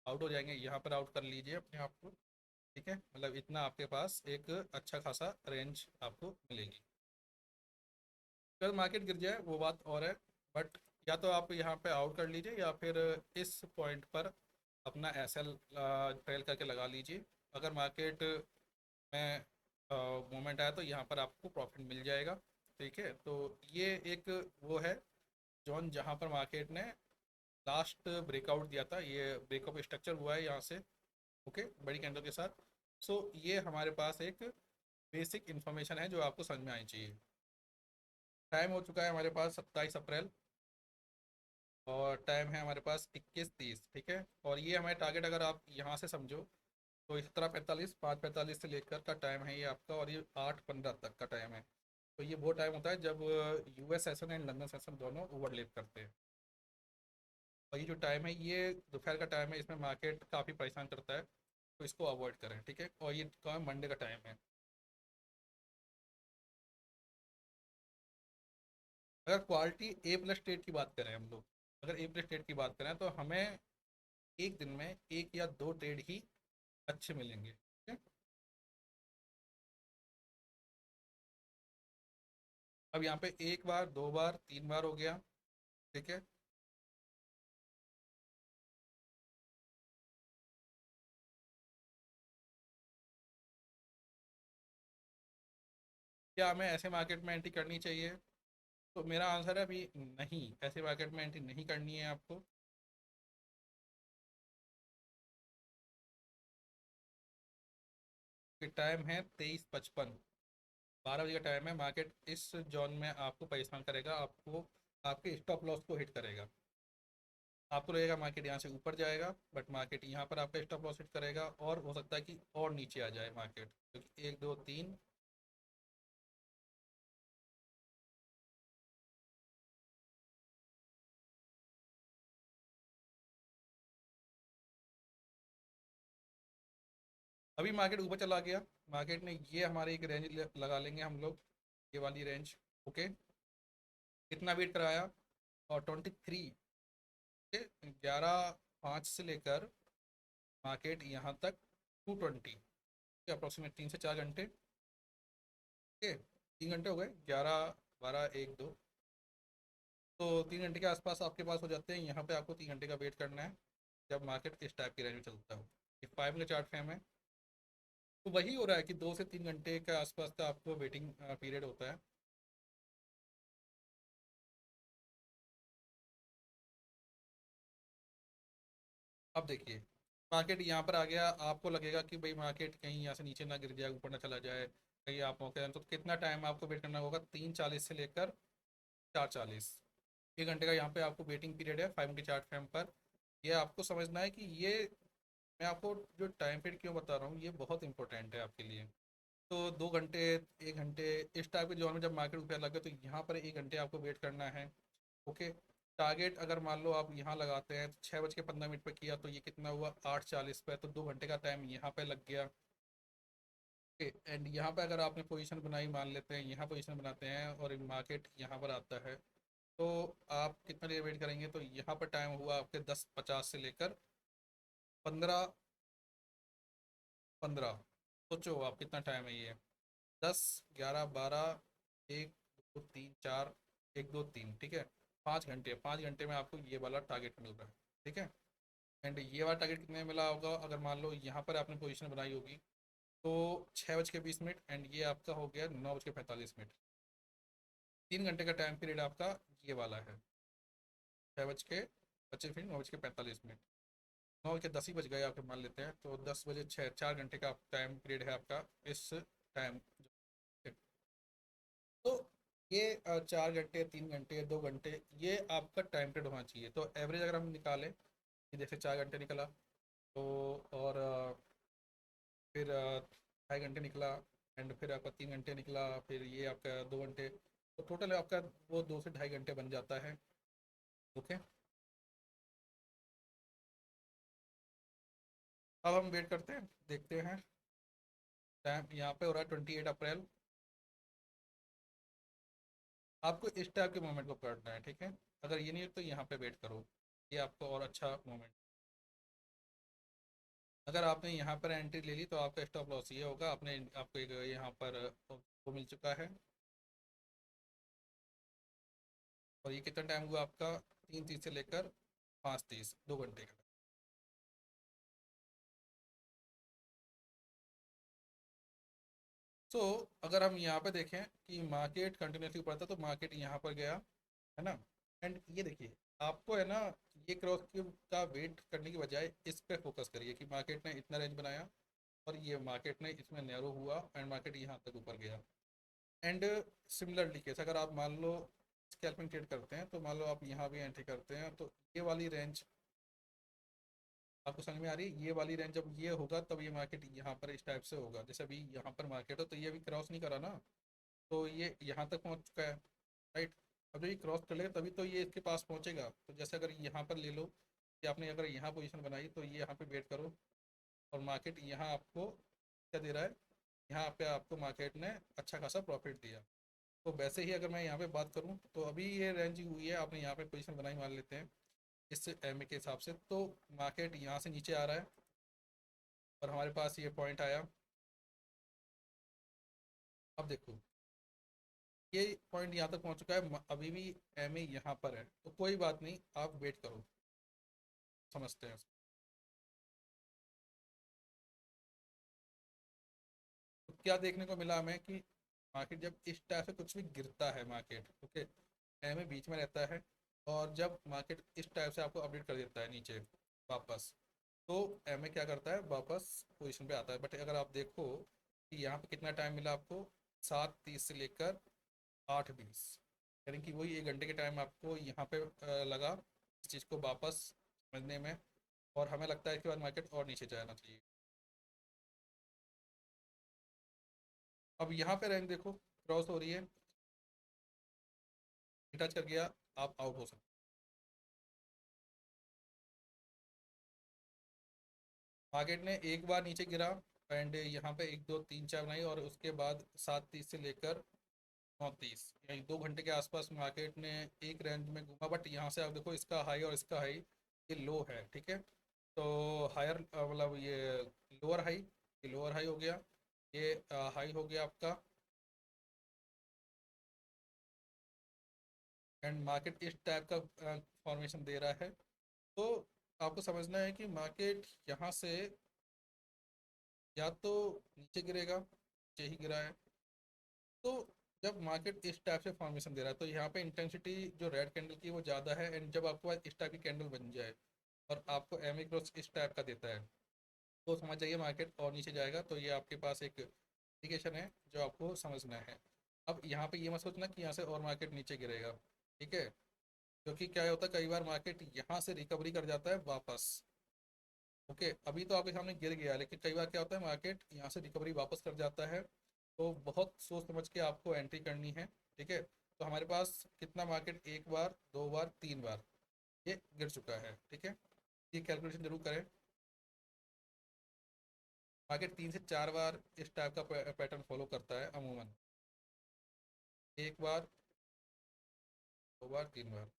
आउट हो जाएंगे, यहाँ पर आउट कर लीजिए अपने आप को। ठीक है, मतलब इतना आपके पास एक अच्छा खासा रेंज आपको मिलेगी। अगर मार्केट गिर जाए वो बात और है, बट या तो आप यहाँ पे आउट कर लीजिए या फिर इस पॉइंट पर अपना एस एल ट्रेल करके लगा लीजिए। अगर मार्केट में मोमेंट आया तो यहाँ पर आपको प्रॉफिट मिल जाएगा। ठीक है, तो ये एक वो है जोन जहाँ पर मार्केट ने लास्ट ब्रेकआउट दिया था, ये ब्रेकअप स्ट्रक्चर हुआ है यहाँ से। ओके, बड़ी कैंडल के साथ। सो ये हमारे पास एक बेसिक इन्फॉर्मेशन है जो आपको समझ में आनी चाहिए। टाइम हो चुका है हमारे पास 27 अप्रैल, और टाइम है हमारे पास 21:30। ठीक है, और ये हमारे टारगेट अगर आप यहाँ से समझो तो 17:45, 5:45 से लेकर का टाइम है ये आपका, और ये 8:15 तक का टाइम है। तो ये वो टाइम होता है जब US session and London session दोनों ओवरलेप करते हैं। और ये जो टाइम है ये दोपहर का टाइम है, इसमें मार्केट काफ़ी परेशान करता है, तो इसको अवॉइड करें। ठीक है, और ये कौन मंडे का टाइम है। अगर क्वालिटी ए प्लस ट्रेड की बात करें हम लोग, अगर ए प्लस ट्रेड की बात करें तो हमें एक दिन में एक या दो ट्रेड ही अच्छे मिलेंगे। ठीक है, अब यहाँ पे एक बार, दो बार, तीन बार हो गया। ठीक है, क्या हमें ऐसे मार्केट में एंट्री करनी चाहिए? तो मेरा आंसर है अभी नहीं, ऐसे मार्केट में एंट्री नहीं करनी है आपको। टाइम है 23:55, 12 बजे का टाइम है। मार्केट इस जोन में आपको परेशान करेगा, आपको आपके स्टॉप लॉस को हिट करेगा। आपको लगेगा मार्केट यहाँ से ऊपर जाएगा, बट मार्केट यहाँ पर आपका स्टॉप लॉस हिट करेगा, और हो सकता है कि और नीचे आ जाए मार्केट, क्योंकि एक दो तीन। अभी मार्केट ऊपर चला गया, मार्केट ने ये हमारे एक रेंज लगा लेंगे हम लोग, ये वाली रेंज। ओके, कितना वेट कराया, और 23 के 11:05 से लेकर मार्केट यहाँ तक 2:20, अप्रोक्सीमेट 3 से 4 घंटे। ओके, 3 घंटे हो गए, 11, 12, 1, 2, तो 3 घंटे के आसपास आपके पास हो जाते हैं। यहाँ पे आपको 3 घंटे का वेट करना है जब मार्केट इस टाइप की रेंज में चलता हो। ये 5 मिनट चार्ट फ्रेम है। तो वही हो रहा है कि 2 से 3 घंटे के आसपास का आपको वेटिंग पीरियड होता है। अब देखिए, मार्केट यहाँ पर आ गया, आपको लगेगा कि भाई मार्केट कहीं यहाँ से नीचे ना गिर जाए, ऊपर ना चला जाए, कहीं आप मौके, तो कितना टाइम आपको वेट करना होगा? 3:40 से लेकर 4:40, 1 घंटे का यहाँ पे आपको वेटिंग पीरियड है 5 मिनट चार्ट फ्रेम पर। ये आपको समझना है कि ये, मैं आपको जो टाइम पीरियड क्यों बता रहा हूँ, ये बहुत इंपॉर्टेंट है आपके लिए। तो 2 घंटे, 1 घंटे, इस टाइप के जोन में जब मार्केट ऊपर लगे तो यहाँ पर 1 घंटे आपको वेट करना है। ओके। टारगेट अगर मान लो आप यहाँ लगाते हैं तो 6:15 पे किया, तो ये कितना हुआ? 8:40 पे, तो 2 घंटे का टाइम यहाँ पे लग गया। ओके। एंड यहाँ पे अगर आपने पोजीशन बनाई, मान लेते हैं यहाँ पोजीशन बनाते हैं और मार्केट यहाँ पर आता है, तो आप कितना देर वेट करेंगे? तो यहाँ पर टाइम हुआ आपके 10:50 से लेकर 15:15। सोचो आप कितना टाइम है ये। 10, 11, 12, 1, 2, 3, 4, 1, 2, 3, ठीक है। 5 घंटे, 5 घंटे में आपको ये वाला टारगेट मिल रहा है, ठीक है। एंड ये वाला टारगेट कितने में मिला होगा? अगर मान लो यहाँ पर आपने पोजीशन बनाई होगी तो 6:20, एंड ये आपका हो गया 9:45। 3 घंटे का टाइम पीरियड आपका ये वाला है। 6:25, 9:45, 9 के 10 ही बज गए आपके, मान लेते हैं, तो 10 बजे 6, 4 घंटे का टाइम पीरियड है आपका इस टाइम। तो ये 4 घंटे, 3 घंटे, 2 घंटे, ये आपका टाइम पीरियड होना चाहिए। तो एवरेज अगर हम निकालें कि जैसे 4 घंटे निकला, तो और फिर 2.5 घंटे निकला, एंड फिर आपका 3 घंटे निकला, फिर ये आपका 2 घंटे, तो टोटल आपका वो 2 से ढाई घंटे बन जाता है। ओके। अब हम वेट करते हैं, देखते हैं। टाइम यहाँ पे हो रहा है 28 अप्रैल। आपको इस टाइप के मोमेंट को करना है, ठीक है। अगर ये नहीं है तो यहाँ पे वेट करो, ये आपको और अच्छा मोमेंट। अगर आपने यहाँ पर एंट्री ले ली तो आपका स्टॉप लॉस ये होगा, आपने आपको एक यहाँ पर वो मिल चुका है। और ये कितना टाइम हुआ आपका? 3:30 से लेकर 5:30, 2 घंटे का। सो अगर हम यहाँ पे देखें कि मार्केट कंटिन्यूसली बढ़ता, तो मार्केट यहाँ पर गया, है ना। एंड ये देखिए, आपको है ना, ये क्रॉस का वेट करने की बजाय इस पे फोकस करिए कि मार्केट ने इतना रेंज बनाया और ये मार्केट ने इसमें नैरो हुआ एंड मार्केट यहाँ तक ऊपर गया। एंड सिमिलरली केस अगर आप मान लो स्कैल्पिंग ट्रेड करते हैं, तो मान लो आप यहाँ भी एंट्री करते हैं, तो ये वाली रेंज आपको समझ में आ रही है? ये वाली रेंज जब ये होगा तब ये मार्केट यहाँ पर इस टाइप से होगा, जैसे अभी यहाँ पर मार्केट हो तो ये अभी क्रॉस नहीं करा ना, तो ये यहाँ तक पहुँच चुका है, राइट। अब जब ये क्रॉस कर लेगा तभी तो ये इसके पास पहुँचेगा। तो जैसे अगर यहाँ पर ले लो कि आपने अगर यहाँ पोजीशन बनाई, तो ये यहाँ पे वेट करो और मार्केट यहाँ आपको क्या दे रहा है? यहाँ पे आपको मार्केट ने अच्छा खासा प्रॉफिट दिया। तो वैसे ही अगर मैं यहाँ पे बात करूँ, तो अभी ये रेंज हुई है, आपने यहाँ पे पोजीशन बनाई मान लेते हैं इस एम ए के हिसाब से, तो मार्केट यहाँ से नीचे आ रहा है और हमारे पास ये पॉइंट आया। अब देखो, ये पॉइंट यहाँ तक पहुँच चुका है, अभी भी एम ए यहाँ पर है, तो कोई बात नहीं, आप वेट करो, समझते हैं। तो क्या देखने को मिला हमें कि मार्केट जब इस टाइप से कुछ भी गिरता है, मार्केट ओके, एम ए बीच में रहता है, और जब मार्केट इस टाइप से आपको अपडेट कर देता है नीचे वापस, तो एम ए क्या करता है? वापस पोजीशन पे आता है। बट अगर आप देखो कि यहाँ पे कितना टाइम मिला आपको, 7:30 से लेकर 8:20, यानी कि वही 1 घंटे के टाइम आपको यहाँ पे लगा इस चीज़ को वापस समझने में। और हमें लगता है इसके बाद मार्केट और नीचे जाना चाहिए। अब यहाँ पे रैंक देखो, क्रॉस हो रही है, टच कर गया, आप आउट हो सकते। मार्केट ने एक बार नीचे गिरा एंड यहाँ पे 1, 2, 3, 4 बनाई, और उसके बाद 7:30 से लेकर 9:30, यानी 2 घंटे के आसपास मार्केट ने एक रेंज में घूमा। बट यहाँ से आप देखो, इसका हाई और इसका हाई ये लो है, ठीक है। तो हायर मतलब ये लोअर हाई, ये लोअर हाई हो गया, ये हाई हो गया आपका। एंड मार्केट इस टाइप का फॉर्मेशन दे रहा है। तो आपको समझना है कि मार्केट यहाँ से या तो नीचे गिरेगा, नीचे ही गिरा है। तो जब मार्केट इस टाइप से फॉर्मेशन दे रहा है तो यहाँ पे इंटेंसिटी जो रेड कैंडल की वो ज़्यादा है, एंड जब आपके पास इस टाइप की कैंडल बन जाए और आपको एम ए क्रॉस इस टाइप का देता है तो समझ जाइए मार्केट और नीचे जाएगा। तो ये आपके पास एक इंडिकेशन है जो आपको समझना है। अब यहाँ पे ये मत सोचना कि यहाँ से और मार्केट नीचे गिरेगा, ठीक है? क्योंकि क्या होता है, कई बार मार्केट यहाँ से रिकवरी कर जाता है वापस। ओके, अभी तो आपके सामने गिर गया, लेकिन कई बार क्या होता है मार्केट यहाँ से रिकवरी वापस कर जाता है। तो बहुत सोच समझ के आपको एंट्री करनी है, ठीक है? तो हमारे पास कितना मार्केट, एक बार, दो बार, तीन बार ये गिर चुका है, ठीक है? ये कैलकुलेशन जरूर करें। मार्केट तीन से चार बार इस टाइप का पैटर्न फॉलो करता है अमूमन। एक बार, दो बार, तीन बार।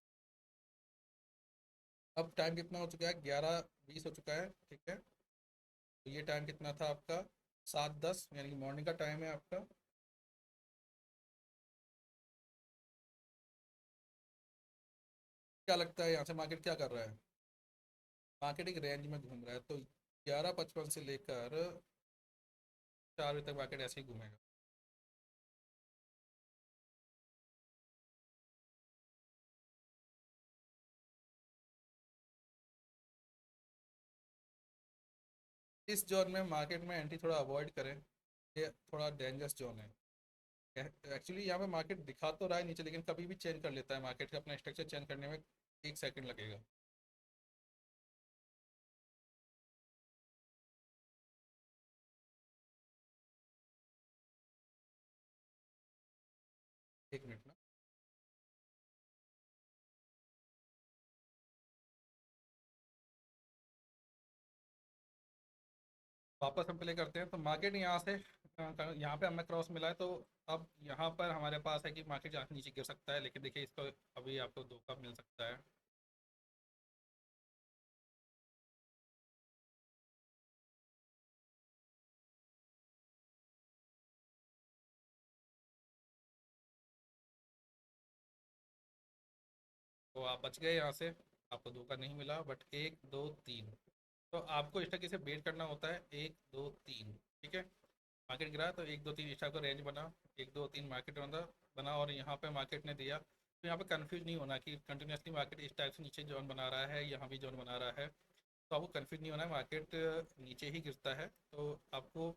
अब टाइम कितना हो चुका है, 11:20 हो चुका है, ठीक है? तो ये टाइम कितना था आपका, 7:10, यानी कि मॉर्निंग का टाइम है आपका। क्या लगता है यहाँ से मार्केट क्या कर रहा है? मार्केट एक रेंज में घूम रहा है, तो 11:55 से लेकर 4 बजे तक मार्केट ऐसे ही घूमेगा। इस जोन में मार्केट में एंट्री थोड़ा अवॉइड करें, ये थोड़ा डेंजरस जोन है। एक्चुअली यहाँ पे मार्केट दिखा तो रहा है नीचे, लेकिन कभी भी चेंज कर लेता है मार्केट का, अपना स्ट्रक्चर चेंज करने में 1 सेकंड लगेगा। एक मिनट ना। वापस हम प्ले करते हैं, तो मार्केट यहाँ से यहाँ पे हमें क्रॉस मिला है, तो अब यहाँ पर हमारे पास है कि मार्केट यहाँ से नीचे गिर सकता है, लेकिन देखिए इसको अभी आपको धोखा मिल सकता है। तो आप बच गए यहाँ से, आपको धोखा नहीं मिला। बट एक, दो, तीन, तो आपको इस तरीके से बेट करना होता है, एक, दो, तीन, ठीक है? मार्केट गिरा तो एक, दो, तीन इस टाइप का रेंज बना, एक, दो, तीन मार्केट बना और यहाँ पे मार्केट ने दिया। तो यहाँ पे कंफ्यूज नहीं होना कि कंटिन्यूसली मार्केट इस टाइप से नीचे जोन बना रहा है, यहाँ भी जोन बना रहा है। तो आपको कंफ्यूज नहीं होना है, मार्केट नीचे ही गिरता है। तो आपको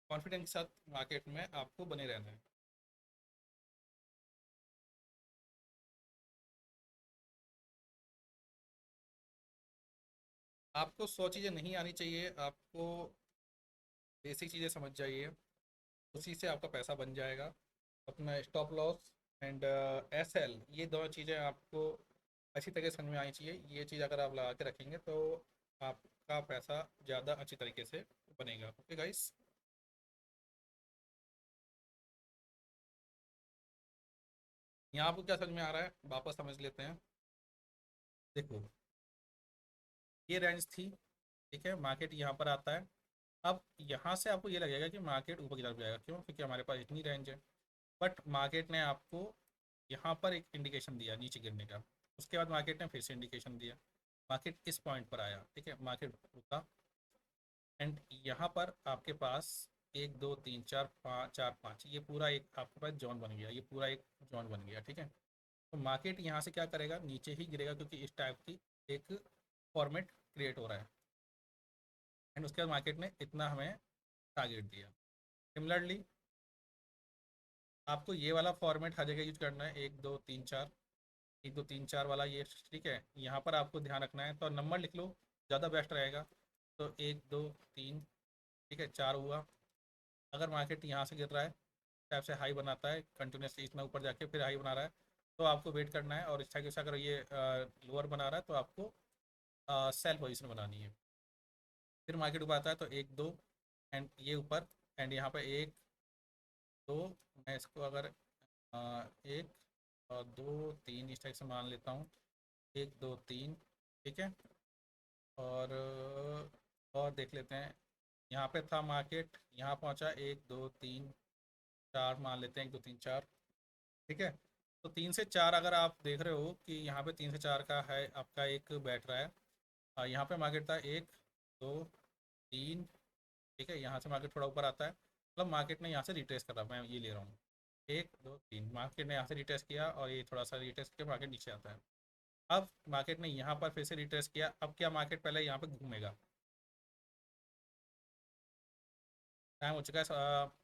कॉन्फिडेंस के साथ मार्केट में आपको बने रहना है। आपको 100 चीज़ें नहीं आनी चाहिए, आपको बेसिक चीज़ें समझ जाइए, उसी से आपका पैसा बन जाएगा। अपना stop loss and S L, ये दोनों चीज़ें आपको अच्छी तरीके से समझ में आनी चाहिए। ये चीज़ अगर आप लगा के रखेंगे तो आपका पैसा ज़्यादा अच्छी तरीके से बनेगा। Okay guys. यहाँ आपको क्या समझ में आ रहा है, वापस समझ लेते हैं। देखो, ये रेंज थी, ठीक है? मार्केट यहाँ पर आता है। अब यहाँ से आपको ये लगेगा कि मार्केट ऊपर की तरफ जाएगा, क्यों? क्योंकि हमारे पास इतनी रेंज है। बट मार्केट ने आपको यहाँ पर एक इंडिकेशन दिया नीचे गिरने का, उसके बाद मार्केट ने फिर से इंडिकेशन दिया, मार्केट इस पॉइंट पर आया, ठीक है? मार्केट रुका, एंड यहाँ पर आपके पास एक, दो, तीन, चार, पाँच, चार, पाँच, ये पूरा एक आपके पास जोन बन गया, ये पूरा एक जोन बन गया, ठीक है? तो मार्केट यहाँ से क्या करेगा, नीचे ही गिरेगा, क्योंकि इस टाइप की एक फॉर्मेट क्रिएट हो रहा है। एंड उसके बाद मार्केट ने इतना हमें टारगेट दिया। सिमिलरली आपको ये वाला फॉर्मेट हर जगह यूज करना है, एक, दो, तीन, चार, एक, दो, तीन, चार वाला ये, ठीक है? यहाँ पर आपको ध्यान रखना है, तो नंबर लिख लो, ज़्यादा बेस्ट रहेगा। तो एक, दो, तीन, ठीक है, चार हुआ। अगर मार्केट यहाँ से गिर रहा है, टाइप से हाई बनाता है कंटिन्यूसली, इतना ऊपर जाके फिर हाई बना रहा है, तो आपको वेट करना है। और इस टाइप से अगर ये लोअर बना रहा है तो आपको सेल पोजीशन बनानी है। फिर मार्केट ऊपर आता है तो एक, दो, एंड ये ऊपर, एंड यहाँ पे एक, दो, मैं इसको अगर एक और दो, तीन इस टाइप से मान लेता हूँ, एक, दो, तीन, ठीक है? और और देख लेते हैं, यहाँ पे था मार्केट, यहाँ पहुँचा, एक, दो, तीन, चार मान लेते हैं, एक, दो, तीन, चार, ठीक है? तो 3 से 4 अगर आप देख रहे हो कि यहाँ पे 3 से 4 का है आपका एक बैठ रहा है। यहाँ पे मार्केट था एक, दो, तीन, ठीक है, यहाँ से मार्केट थोड़ा ऊपर आता है, मतलब मार्केट ने यहाँ से रिट्रेस करा, मैं ये ले रहा हूँ, एक दो तीन, मार्केट ने यहाँ से रिट्रेस किया और ये थोड़ा सा रिट्रेस किया, मार्केट नीचे आता है। अब मार्केट ने यहाँ पर फिर से रिट्रेस किया, अब क्या मार्केट पहले यहाँ पे घूमेगा। टाइम हो चुका है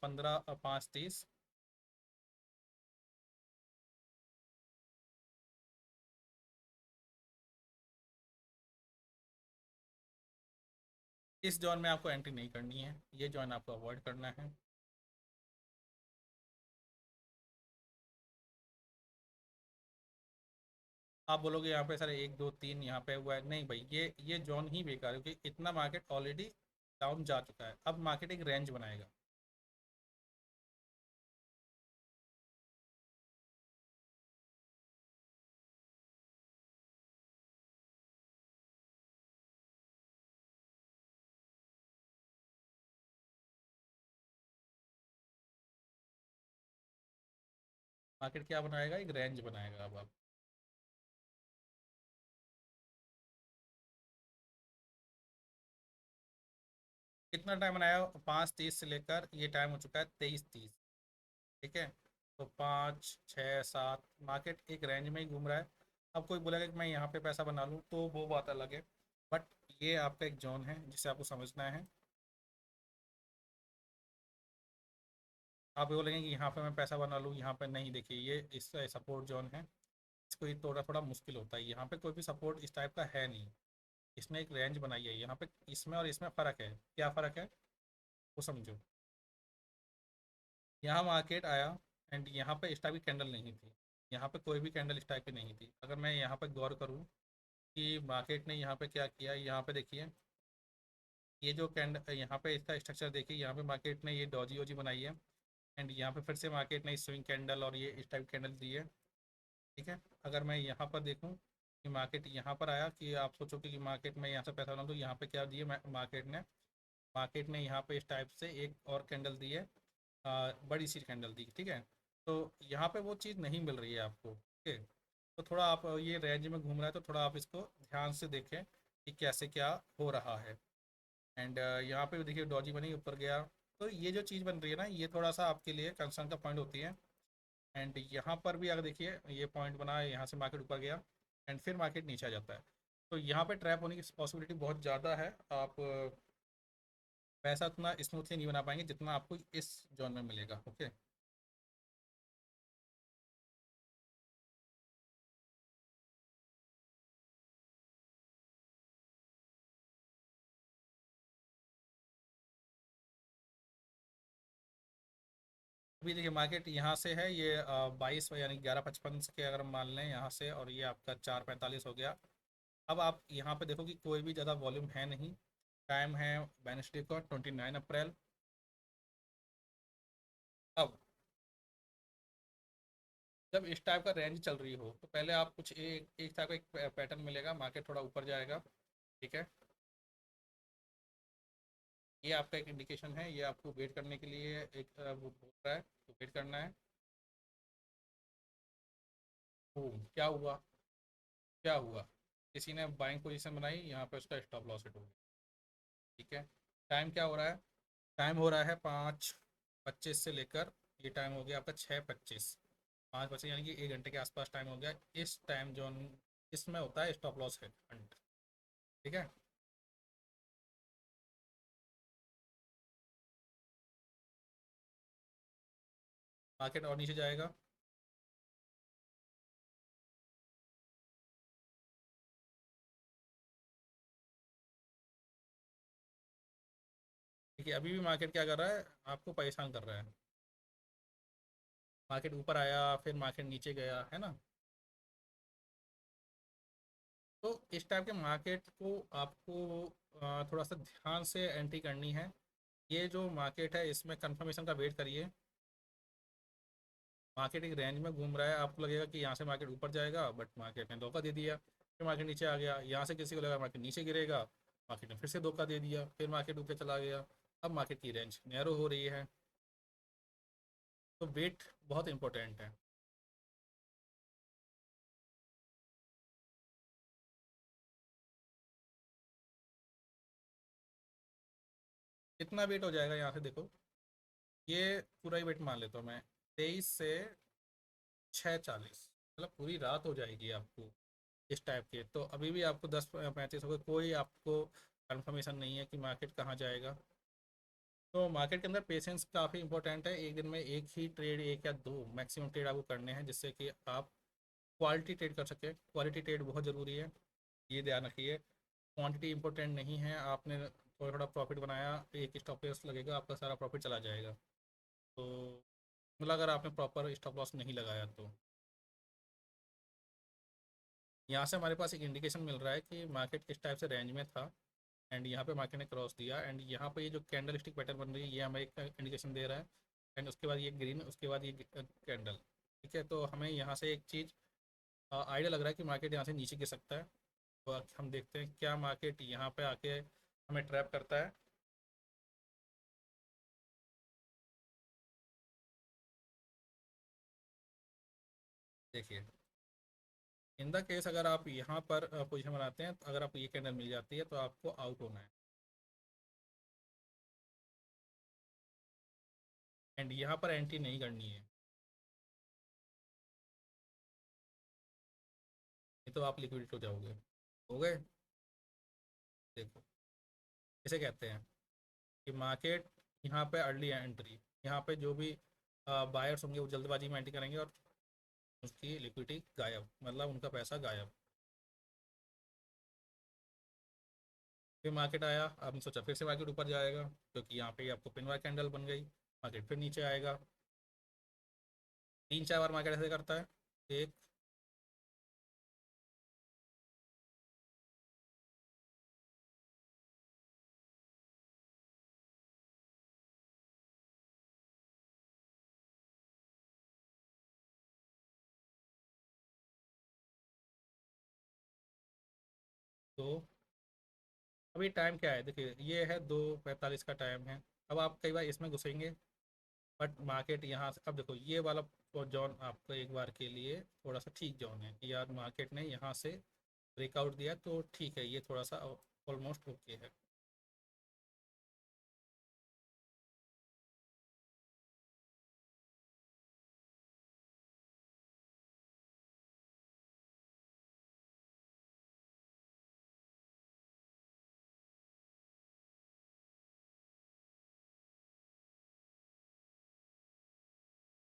15:05:30। इस जोन में आपको एंट्री नहीं करनी है, ये जोन आपको अवॉइड करना है। आप बोलोगे यहाँ पे सर एक दो तीन यहाँ पे हुआ है, नहीं भाई, ये जोन ही बेकार है, क्योंकि इतना मार्केट ऑलरेडी डाउन जा चुका है। अब मार्केट एक रेंज बनाएगा। मार्केट क्या बनाएगा, एक रेंज बनाएगा। अब आप कितना टाइम बनाया, 5:30 से लेकर ये टाइम हो चुका है 23:30। ठीक है, तो 5 6 7 मार्केट एक रेंज में ही घूम रहा है। अब कोई बोलेगा कि मैं यहाँ पे पैसा बना लूँ, तो वो बात अलग है, बट ये आपका एक जोन है जिसे आपको समझना है। आप बोलेंगे कि यहाँ पे मैं पैसा बना लूँ, यहाँ पे नहीं, देखिए ये इस सपोर्ट जोन है, इसको ये थोड़ा थोड़ा मुश्किल होता है, यहाँ पे कोई भी सपोर्ट इस टाइप का है नहीं। इसने एक रेंज बनाई है, यहाँ पे इसमें और इसमें फ़र्क है। क्या फ़र्क है वो समझो। यहाँ मार्केट आया एंड यहाँ पे इस टाइप की कैंडल नहीं थी, यहाँ पे कोई भी कैंडल इस टाइप की नहीं थी। अगर मैं यहाँ पे गौर करूँ कि मार्केट ने यहाँ पे क्या किया, यहाँ पे देखिए, ये जो कैंडल यहाँ पे इसका स्ट्रक्चर देखिए, यहाँ पे मार्केट ने ये डॉजी वॉजी बनाई है एंड यहाँ पे फिर से मार्केट ने स्विंग कैंडल और ये इस टाइप कैंडल दी है। ठीक है, अगर मैं यहाँ पर देखूँ कि मार्केट यहाँ पर आया, कि आप सोचो कि मार्केट में यहाँ से पैसा बनाऊँ, तो यहाँ पे क्या दिए मार्केट ने यहाँ पे इस टाइप से एक और कैंडल दी है, बड़ी सी कैंडल दी। ठीक है, तो यहाँ पे वो चीज़ नहीं मिल रही है आपको। ठीक है, तो थोड़ा आप ये रेंज में घूम रहा है, तो थोड़ा आप इसको ध्यान से देखें कि कैसे क्या हो रहा है। एंड यहाँ पे भी देखिए डॉजी बनी, ऊपर गया। तो ये जो चीज़ बन रही है ना, ये थोड़ा सा आपके लिए कंसर्न का पॉइंट होती है। एंड यहाँ पर भी अगर देखिए ये पॉइंट बना है, यहाँ से मार्केट ऊपर गया एंड फिर मार्केट नीचे आ जाता है, तो यहाँ पे ट्रैप होने की पॉसिबिलिटी बहुत ज़्यादा है। आप पैसा उतना स्मूथली नहीं बना पाएंगे जितना आपको इस जोन में मिलेगा। ओके, अभी देखिए मार्केट यहाँ से है, ये 22 यानी 11:55 के अगर हम मान लें यहाँ से, और ये आपका 4:45 हो गया। अब आप यहाँ पे देखो कि कोई भी ज़्यादा वॉल्यूम है नहीं। टाइम है वेडनेसडे को 29 अप्रैल। अब जब इस टाइप का रेंज चल रही हो, तो पहले आप कुछ एक एक टाइप का एक पैटर्न मिलेगा, मार्केट थोड़ा ऊपर जाएगा। ठीक है, ये आपका एक इंडिकेशन है, ये आपको वेट करने के लिए एक वो बोल रहा है, तो वेट करना है। क्या हुआ, क्या हुआ, किसी ने बाइंग पोजीशन बनाई, यहाँ पे उसका स्टॉप लॉस हिट हो गया। ठीक है, टाइम क्या हो रहा है, टाइम हो रहा है 5:25 से लेकर, ये टाइम हो गया आपका 6:25। 5:25 यानी कि 1 घंटे के आसपास टाइम हो गया। इस टाइम जोन, इसमें होता है स्टॉप लॉस हंट। ठीक है, मार्केट और नीचे जाएगा। देखिए अभी भी मार्केट क्या कर रहा है, आपको परेशान कर रहा है। मार्केट ऊपर आया, फिर मार्केट नीचे गया, है ना। तो इस टाइप के मार्केट को आपको थोड़ा सा ध्यान से एंट्री करनी है। ये जो मार्केट है इसमें कंफर्मेशन का वेट करिए। मार्केट एक रेंज में घूम रहा है, आपको लगेगा कि यहाँ से मार्केट ऊपर जाएगा, बट मार्केट ने धोखा दे दिया, फिर मार्केट नीचे आ गया। यहाँ से किसी को लगा मार्केट नीचे गिरेगा, मार्केट ने फिर से धोखा दे दिया, फिर मार्केट ऊपर चला गया। अब मार्केट की रेंज नैरो हो रही है। तो वेट बहुत इंपॉर्टेंट है। कितना वेट हो जाएगा यहाँ से देखो, ये पूरा ही वेट मान लेता हूँ मैं, 23 से 6:40, मतलब पूरी रात हो जाएगी आपको इस टाइप के। तो अभी भी आपको 10:35 हो गए, कोई आपको कंफर्मेशन नहीं है कि मार्केट कहाँ जाएगा। तो मार्केट के अंदर पेशेंस काफ़ी इंपॉर्टेंट है। एक दिन में एक ही ट्रेड, एक या दो मैक्सिमम ट्रेड आपको करने हैं, जिससे कि आप क्वालिटी ट्रेड कर सकें। क्वालिटी ट्रेड बहुत ज़रूरी है, ये ध्यान रखिए। क्वांटिटी इंपॉर्टेंट नहीं है। आपने थोड़ा थोड़ा प्रॉफिट बनाया, एक स्टॉप लॉस लगेगा, आपका सारा प्रॉफिट चला जाएगा। तो मतलब अगर आपने प्रॉपर स्टॉप लॉस नहीं लगाया तो यहाँ से हमारे पास एक इंडिकेशन मिल रहा है कि मार्केट किस टाइप से रेंज में था, एंड यहाँ पे मार्केट ने क्रॉस दिया, एंड यहाँ पे ये जो कैंडल स्टिक पैटर्न बन रही है, ये हमें एक इंडिकेशन दे रहा है। एंड उसके बाद ये ग्रीन, उसके बाद ये कैंडल। ठीक है, तो हमें यहाँ से एक चीज़ आइडिया लग रहा है कि मार्केट यहाँ से नीचे गिर सकता है। तो हम देखते हैं क्या मार्केट यहाँ पे आके हमें ट्रैप करता है। देखिए, इन द केस अगर आप यहाँ पर पोजीशन बनाते हैं, तो अगर आपको ये कैंडल मिल जाती है तो आपको आउट होना है। एंड यहाँ पर एंट्री नहीं करनी है, नहीं तो आप लिक्विडेट हो जाओगे। हो गए। देखो, इसे कहते हैं कि मार्केट यहाँ पे अर्ली एंट्री, यहाँ पे जो भी बायर्स होंगे वो जल्दबाजी में एंट्री करेंगे और उसकी लिक्विडिटी गायब, मतलब उनका पैसा गायब। फिर मार्केट आया, आपने सोचा फिर से मार्केट ऊपर जाएगा, क्योंकि यहाँ पे आपको पिनवार कैंडल बन गई। मार्केट फिर नीचे आएगा। 3-4 बार मार्केट ऐसे करता है। एक, दो। अभी टाइम क्या है, देखिए ये है 2:45 का टाइम है। अब आप कई बार इसमें घुसेंगे, बट मार्केट यहाँ से, अब देखो ये वाला जोन आपको एक बार के लिए थोड़ा सा ठीक जोन है कि यार मार्केट ने यहाँ से ब्रेकआउट दिया, तो ठीक है, ये थोड़ा सा ऑलमोस्ट ओके है।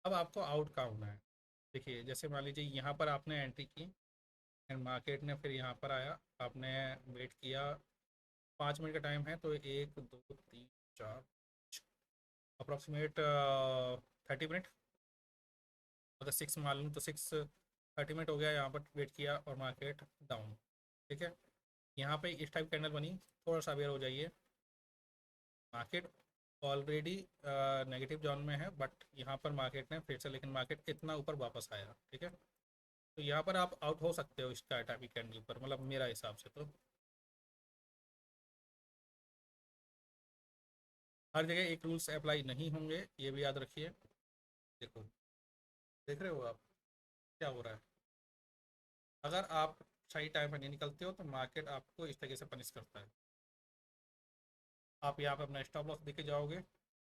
अब आपको आउट का होना है। देखिए, जैसे मान लीजिए यहाँ पर आपने एंट्री की, एंड मार्केट ने फिर यहाँ पर आया, आपने वेट किया, 5 मिनट का टाइम है, तो 1, 2, 3, 4, अप्रॉक्सीमेट 30 मिनट। अगर 6 मान लूँ तो 30 मिनट हो गया, यहाँ पर वेट किया और मार्केट डाउन। ठीक है, यहाँ पे इस टाइप कैंडल बनी, थोड़ा सा अवेयर हो जाइए। मार्केट ऑलरेडी नेगेटिव जोन में है, बट यहाँ पर मार्केट ने फिर से, लेकिन मार्केट इतना ऊपर वापस आया। ठीक है, तो यहाँ पर आप आउट हो सकते हो इस टाइप की कैंडल पर, मतलब मेरा हिसाब से तो। हर जगह एक रूल्स अप्लाई नहीं होंगे, ये भी याद रखिए। देखो, देख रहे हो आप क्या हो रहा है। अगर आप सही टाइम पर नहीं निकलते हो तो मार्केट आपको इस तरीके से पनिश करता है। आप यहाँ पर अपना स्टॉप लॉस देके जाओगे,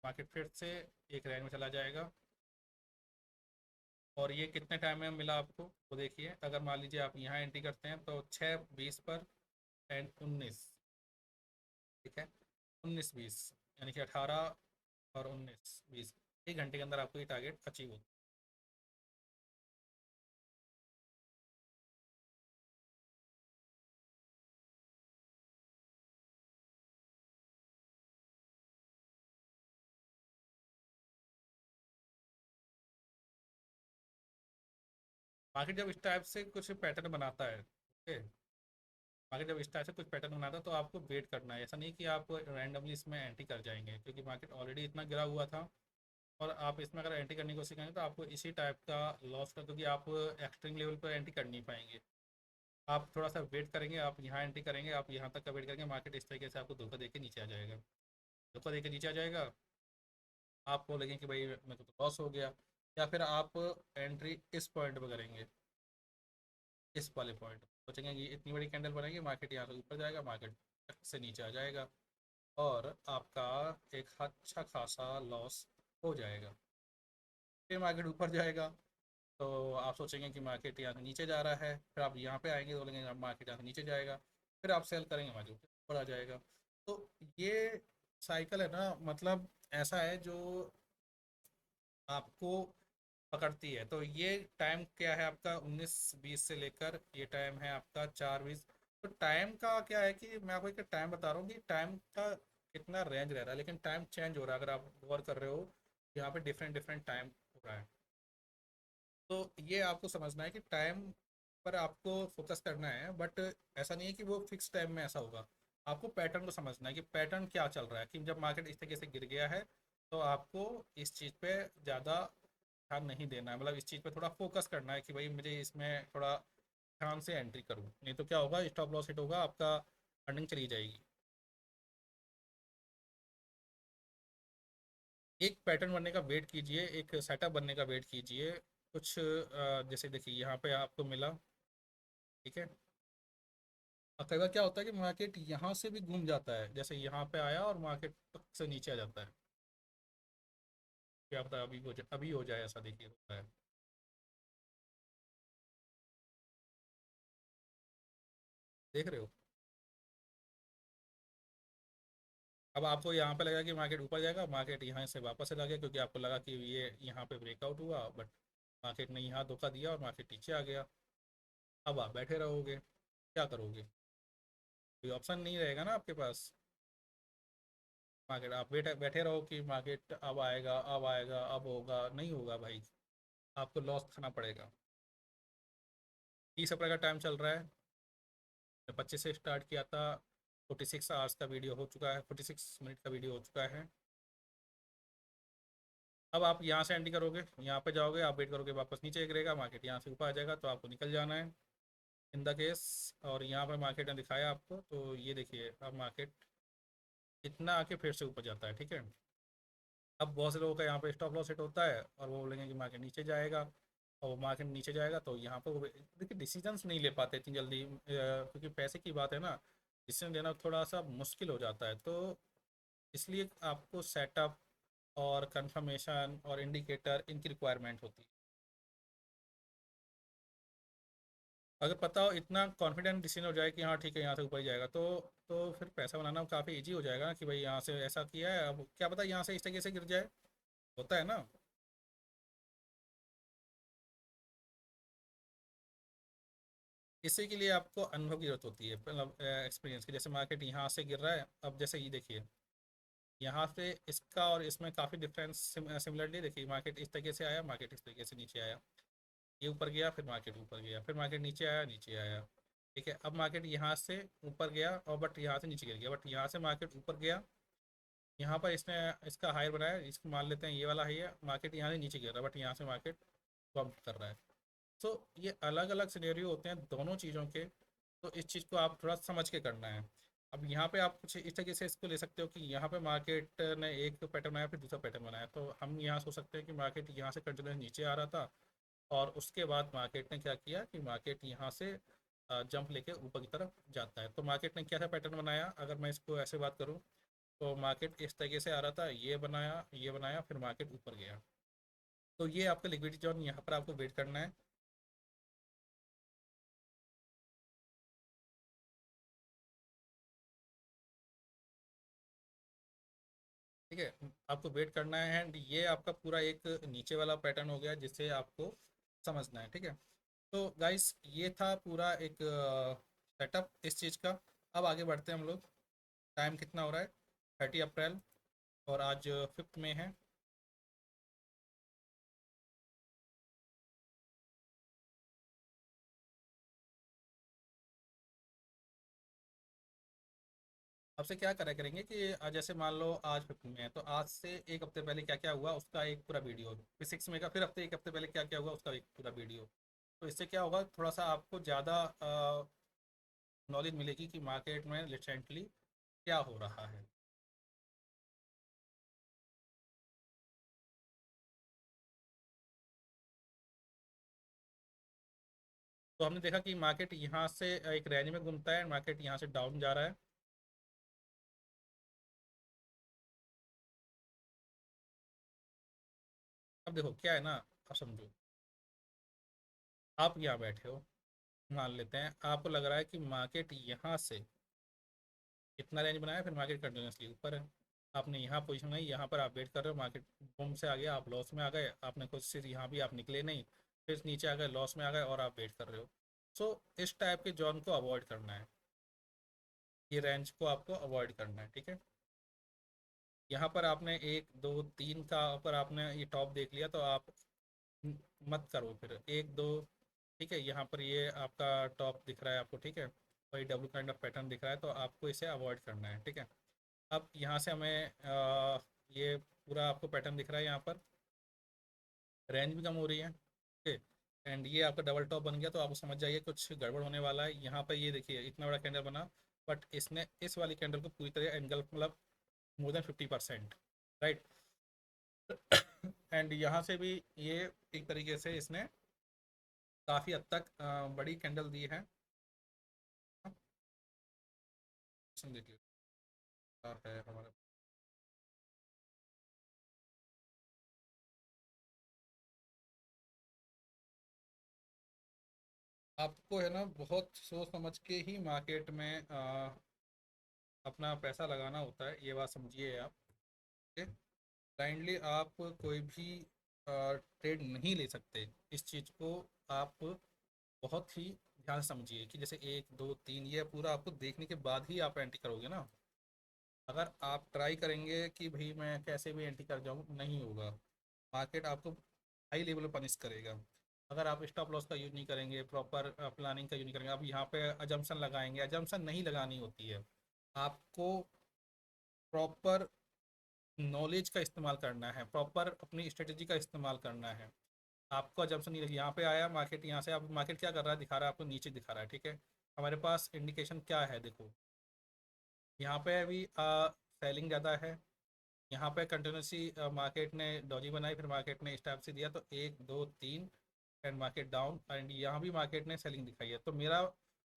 मार्केट फिर से एक रेंज में चला जाएगा। और ये कितने टाइम में मिला आपको, वो देखिए। अगर मान लीजिए आप यहाँ एंट्री करते हैं तो 6:20 पर, एंड 19। ठीक है, 19-20, यानी कि 18 और 19-20, 1 घंटे के अंदर आपको ये टारगेट अचीव होगा। मार्केट जब इस टाइप से कुछ पैटर्न बनाता है, ओके, मार्केट जब इस टाइप से कुछ पैटर्न बनाता है तो आपको वेट करना है। ऐसा नहीं कि आप रैंडमली इसमें एंट्री कर जाएंगे, क्योंकि मार्केट ऑलरेडी इतना गिरा हुआ था। और आप इसमें अगर एंट्री करने की कोशिश करेंगे तो आपको इसी टाइप का लॉस का, क्योंकि आप एक्सट्रीम लेवल पर एंट्री कर नहीं पाएंगे। आप थोड़ा सा वेट करेंगे, आप यहाँ एंट्री करेंगे, आप यहाँ तक का वेट करेंगे, मार्केट इस तरीके से आपको धोखा देके नीचे आ जाएगा। धोखा देके नीचे आ जाएगा, आपको लगे कि भाई मेरे को तो लॉस हो गया। या फिर आप एंट्री इस पॉइंट पर करेंगे, इस वाले पॉइंट सोचेंगे कि इतनी बड़ी कैंडल बनेगी, मार्केट यहाँ से ऊपर जाएगा, मार्केट से नीचे आ जाएगा। और आपका एक अच्छा खासा लॉस हो जाएगा। फिर मार्केट ऊपर जाएगा तो आप सोचेंगे कि मार्केट यहाँ से नीचे जा रहा है, फिर आप यहाँ पे आएंगे तो बोलेंगे अब मार्केट यहाँ से नीचे जाएगा, फिर आप सेल करेंगे मार्केट ऊपर आ जाएगा। तो ये साइकिल है ना, मतलब ऐसा है जो आपको पकड़ती है। तो ये टाइम क्या है आपका 19-20 से लेकर ये टाइम है आपका 4-20। तो टाइम का क्या है कि मैं आपको एक टाइम बता रहा हूँ कि टाइम का कितना रेंज रह रहा है, लेकिन टाइम चेंज हो रहा है। अगर आप गौर कर रहे हो यहाँ पे डिफरेंट डिफरेंट टाइम हो रहा है। तो ये आपको समझना है कि टाइम पर आपको फोकस करना है, बट ऐसा नहीं है कि वो फिक्स टाइम में ऐसा होगा। आपको पैटर्न को समझना है कि पैटर्न क्या चल रहा है, कि जब मार्केट इस तरीके से गिर गया है तो आपको इस चीज़ पे ज़्यादा ध्यान नहीं देना है, मतलब इस चीज़ पे थोड़ा फोकस करना है कि भाई मुझे इसमें थोड़ा ध्यान से एंट्री करूँ, नहीं तो क्या होगा, स्टॉप लॉस हिट होगा, आपका अर्निंग चली जाएगी। एक पैटर्न बनने का वेट कीजिए, एक सेटअप बनने का वेट कीजिए। कुछ जैसे देखिए यहाँ पे आपको मिला, ठीक है। और कई बार क्या होता है कि मार्केट यहाँ से भी घूम जाता है, जैसे यहाँ पे आया और मार्केट से नीचे आ जाता है। क्या पता अभी हो जाए, ऐसा देखिए होता है। देख रहे हो। अब आपको यहाँ पे लगा कि मार्केट ऊपर जाएगा, मार्केट यहाँ से वापस चला गया क्योंकि आपको लगा कि ये यहाँ पे ब्रेकआउट हुआ, बट मार्केट ने यहाँ धोखा दिया और मार्केट नीचे आ गया। अब आप बैठे रहोगे, क्या करोगे? कोई ऑप्शन नहीं रहेगा ना आपके पास। मार्केट आप बैठे बैठे रहो कि मार्केट अब आएगा अब आएगा अब होगा, नहीं होगा भाई, आपको लॉस खाना पड़ेगा। 30 अप्रैल का टाइम चल रहा है, 25 से स्टार्ट किया था, 46 आवर्स का वीडियो हो चुका है, 46 मिनट का वीडियो हो चुका है। अब आप यहाँ से एंट्री करोगे, यहाँ पे जाओगे, आप वेट करोगे वापस नीचे गिरेगा, मार्केट यहाँ से ऊपर आ जाएगा तो आपको निकल जाना है इन द केस। और यहाँ पर मार्केट ने दिखाया आपको, तो ये देखिए अब मार्केट इतना आके फिर से ऊपर जाता है, ठीक है। अब बहुत से लोगों का यहाँ पे स्टॉप लॉस हिट होता है और वो बोलेंगे कि मार्केट नीचे जाएगा, और वो मार्केट नीचे जाएगा तो यहाँ पर वो देखिए डिसीजंस नहीं ले पाते इतनी जल्दी, क्योंकि पैसे की बात है ना, डिसीजन लेना थोड़ा सा मुश्किल हो जाता है। तो इसलिए आपको सेटअप और कंफर्मेशन और इंडिकेटर इनकी रिक्वायरमेंट होती है। अगर पता हो, इतना कॉन्फिडेंट डिसीजन हो जाए कि हाँ ठीक है यहाँ से ऊपर ही जाएगा, तो फिर पैसा बनाना काफ़ी इजी हो जाएगा ना, कि भाई यहाँ से ऐसा किया है, अब क्या पता यहाँ से इस तरीके से गिर जाए। होता है ना। इसी के लिए आपको अनुभव की जरूरत होती है, मतलब एक्सपीरियंस की। जैसे मार्केट यहाँ से गिर रहा है, अब जैसे ये देखिए यहाँ से इसका और इसमें काफ़ी डिफरेंस, सिमिलरली देखिए मार्केट इस तरीके से आया, मार्केट इस तरीके से नीचे आया, ये ऊपर गया, फिर मार्केट ऊपर गया, फिर मार्केट नीचे आया, नीचे आया। ठीक है, अब मार्केट यहाँ से ऊपर गया और बट यहाँ से नीचे गिर गया, बट यहाँ से मार्केट ऊपर गया, यहाँ पर इसने इसका हायर बनाया, इसको मान लेते हैं ये वाला हाई है, मार्केट यहाँ से नीचे गिर रहा है, बट यहाँ से मार्केट बम्प कर रहा है। तो ये अलग अलग सिनेरियो होते हैं दोनों चीज़ों के। तो इस चीज़ को आप थोड़ा समझ के करना है। अब यहाँ पे आप कुछ इस तरीके से इसको ले सकते हो कि यहाँ पे मार्केट ने एक पैटर्न बनाया, फिर दूसरा पैटर्न बनाया, तो हम यहाँ सोच सकते हैं कि मार्केट यहाँ से कंटिन्यूस नीचे आ रहा था, और उसके बाद मार्केट ने क्या किया कि मार्केट यहाँ से जंप लेके ऊपर की तरफ जाता है। तो मार्केट ने क्या सा पैटर्न बनाया, अगर मैं इसको ऐसे बात करूँ, तो मार्केट इस तरीके से आ रहा था, ये बनाया, फिर मार्केट ऊपर गया। तो ये आपका लिक्विडिटी जोन, यहाँ पर आपको वेट करना है। ठीक है, आपको वेट करना है, एंड ये आपका पूरा एक नीचे वाला पैटर्न हो गया जिससे आपको समझना है, ठीक है। तो गाइस ये था पूरा एक सेटअप इस चीज़ का। अब आगे बढ़ते हैं हम लोग। टाइम कितना हो रहा है? 30 अप्रैल, और आज 5 मई है। आपसे क्या करा करेंगे कि आज जैसे मान लो आज 5 में है, तो आज से एक हफ्ते पहले क्या क्या हुआ उसका एक पूरा वीडियो, फिर 6 में का फिर हफ्ते एक हफ्ते पहले क्या क्या हुआ उसका एक पूरा वीडियो। तो इससे क्या होगा, थोड़ा सा आपको ज़्यादा नॉलेज मिलेगी कि मार्केट में रिसेंटली क्या हो रहा है। तो हमने देखा कि मार्केट यहाँ से एक रेंज में घूमता है, मार्केट यहाँ से डाउन जा रहा है। अब देखो क्या है ना, आप समझो, आप यहाँ बैठे हो, मान लेते हैं आपको लग रहा है कि मार्केट यहाँ से इतना रेंज बनाया, फिर मार्केट कंटिन्यूसली ऊपर है, आपने यहाँ पोजीशन बनाई, यहाँ पर आप वेट कर रहे हो, मार्केट बूम से आ गया, आप लॉस में आ गए, आपने कोशिश यहाँ भी आप निकले नहीं, फिर नीचे आ गए, लॉस में आ गए और आप वेट कर रहे हो। सो इस टाइप के जोन को अवॉइड करना है, ये रेंज को आपको अवॉइड करना है, ठीक है। यहाँ पर आपने एक दो तीन का ऊपर आपने ये टॉप देख लिया, तो आप मत करो फिर एक दो, ठीक है। यहाँ पर ये आपका टॉप दिख रहा है आपको, ठीक है, और ये डब्ल्यू काइंड ऑफ पैटर्न दिख रहा है, तो आपको इसे अवॉइड करना है, ठीक है। अब यहाँ से हमें ये पूरा आपको पैटर्न दिख रहा है, यहाँ पर रेंज भी कम हो रही है, ओके, एंड ये आपका डबल टॉप बन गया, तो आप समझ जाइए कुछ गड़बड़ होने वाला है। यहाँ पर ये देखिए इतना बड़ा कैंडल बना, बट इसने इस वाली कैंडल को पूरी तरह एंगल मतलब मोर देन 50%, राइट। एंड यहाँ से भी ये एक तरीके से इसने काफ़ी हद तक बड़ी कैंडल दी है। देखिए क्या है हमारा, आपको है ना बहुत सोच समझ के ही मार्केट में अपना पैसा लगाना होता है, ये बात समझिए आप, ठीक है। ब्लाइंडली आप कोई भी ट्रेड नहीं ले सकते, इस चीज़ को आप बहुत ही ध्यान से समझिए कि जैसे एक दो तीन ये पूरा आपको देखने के बाद ही आप एंट्री करोगे ना। अगर आप ट्राई करेंगे कि भाई मैं कैसे भी एंट्री कर जाऊँ, नहीं होगा, मार्केट आपको हाई लेवल पर पनिश करेगा। अगर आप स्टॉप लॉस का यूज़ नहीं करेंगे, प्रॉपर प्लानिंग का यूज़ नहीं करेंगे, आप यहाँ पे अजम्पशन लगाएंगे, अजम्पशन नहीं लगानी होती है, आपको प्रॉपर नॉलेज का इस्तेमाल करना है, प्रॉपर अपनी स्ट्रेटजी का इस्तेमाल करना है। आपको जब नहीं लगी, यहाँ पे आया मार्केट, यहाँ से आप मार्केट क्या कर रहा है, दिखा रहा है आपको नीचे दिखा रहा है, ठीक है। हमारे पास इंडिकेशन क्या है, देखो यहाँ पे अभी सेलिंग ज़्यादा है, यहाँ पे कंटिन्यूसली मार्केट ने डॉजी बनाई, फिर मार्केट ने स्टॉप से दिया, तो एक दो तीन एंड मार्केट डाउन, एंड यहाँ भी मार्केट ने सेलिंग दिखाई है। तो मेरा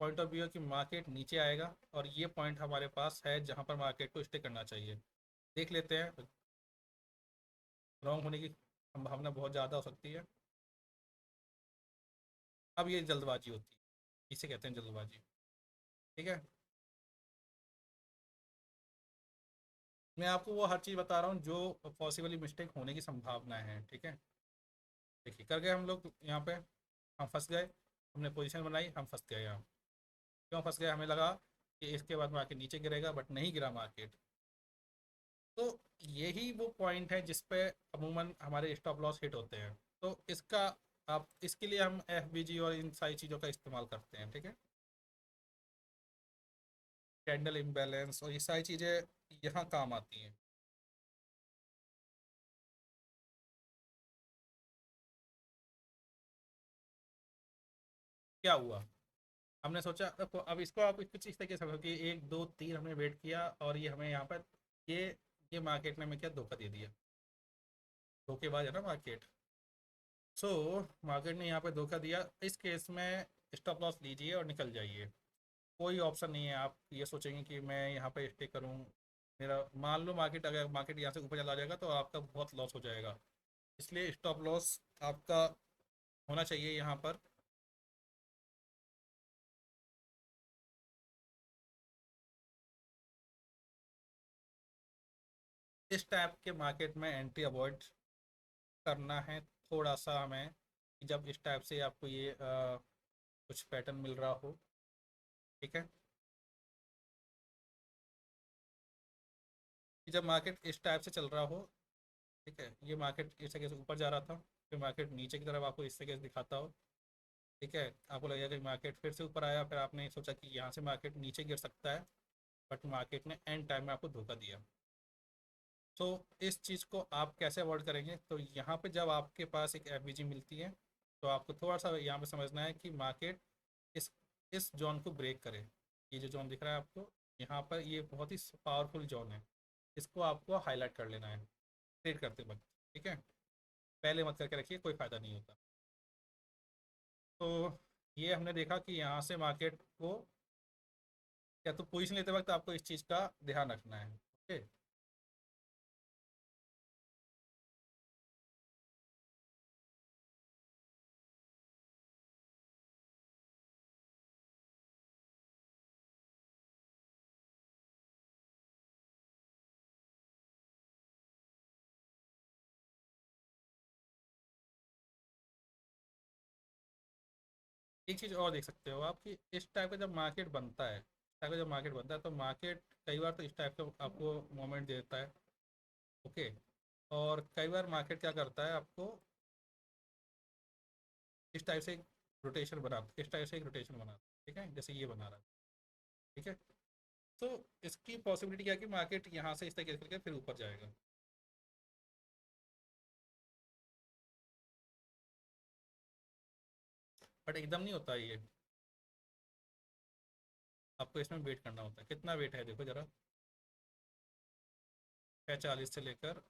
पॉइंट ऑफ व्यू है कि मार्केट नीचे आएगा, और ये पॉइंट हमारे पास है जहाँ पर मार्केट को स्टे करना चाहिए। देख लेते हैं, रॉन्ग होने की संभावना बहुत ज़्यादा हो सकती है। अब ये जल्दबाजी होती है, इसे कहते हैं जल्दबाजी, ठीक है। मैं आपको वो हर चीज़ बता रहा हूँ जो पॉसिबली मिस्टेक होने की संभावना है, ठीक है। देखिए कर गए हम लोग यहाँ पे, हम फंस गए, हमने पोजीशन बनाई, हम फंस गए यहाँ। क्यों फंस गए, हमें लगा कि इसके बाद मार्केट नीचे गिरेगा, बट नहीं गिरा मार्केट। तो यही वो पॉइंट है जिस पे अमूमन हमारे स्टॉप लॉस हिट होते हैं। तो इसका आप इसके लिए हम एफ और इन सारी चीज़ों का इस्तेमाल करते हैं, ठीक है। कैंडल इम्बैलेंस और ये सारी चीज़ें यहाँ काम आती हैं। क्या हुआ, हमने सोचा अब इसको आप कुछ इस तरीके से समझो कि एक दो तीन हमने वेट किया, और ये हमें यहाँ पर ये ये मार्केट ने हमें क्या धोखा दे दिया, धोखेबाज है ना मार्केट। सो मार्केट ने यहाँ पे धोखा दिया, इस केस में स्टॉप लॉस लीजिए और निकल जाइए। कोई ऑप्शन नहीं है आप ये सोचेंगे कि मैं यहाँ पे स्टे करूँ, मेरा मान लो मार्केट अगर मार्केट यहाँ से ऊपर चला जाएगा तो आपका बहुत लॉस हो जाएगा। इसलिए स्टॉप लॉस आपका होना चाहिए यहाँ पर। इस टाइप के मार्केट में एंट्री अवॉइड करना है थोड़ा सा हमें, कि जब इस टाइप से आपको ये कुछ पैटर्न मिल रहा हो, ठीक है। कि जब मार्केट इस टाइप से चल रहा हो, ठीक है, ये मार्केट इस तरीके से ऊपर जा रहा था, फिर मार्केट नीचे की तरफ आपको इस तरीके से दिखाता हो, ठीक है, आपको लगेगा कि मार्केट फिर से ऊपर आया, फिर आपने सोचा कि यहाँ से मार्केट नीचे गिर सकता है, बट मार्केट ने एंड टाइम में आपको धोखा दिया। तो इस चीज़ को आप कैसे अवॉइड करेंगे, तो यहाँ पे जब आपके पास एक एफ मिलती है, तो आपको थोड़ा सा यहाँ पे समझना है कि मार्केट इस इस जोन को ब्रेक करे। ये जो जोन दिख रहा है आपको यहाँ पर, ये बहुत ही पावरफुल जोन है, इसको आपको हाईलाइट कर लेना है ट्रेड करते वक्त, ठीक है। पहले मत करके रखिए, कोई फ़ायदा नहीं होता। तो ये हमने देखा कि यहाँ से मार्केट को, या तो पोजीशन लेते वक्त आपको इस चीज़ का ध्यान रखना है, ओके। एक चीज़ और देख सकते हो आप कि इस टाइप का जब मार्केट बनता है, इस टाइप का जब मार्केट बनता है तो मार्केट कई बार तो इस टाइप का आपको मोमेंट देता है। ओके। और कई बार मार्केट क्या करता है आपको इस टाइप से एक रोटेशन बना, इस टाइप से एक रोटेशन बना, ठीक है, जैसे ये बना रहा है। ठीक है। तो इसकी पॉसिबिलिटी क्या है कि मार्केट यहाँ से इस तरीके करके फिर ऊपर जाएगा। बट एकदम नहीं होता ये, आपको इसमें वेट करना होता है। कितना वेट है देखो जरा, 6:40 से लेकर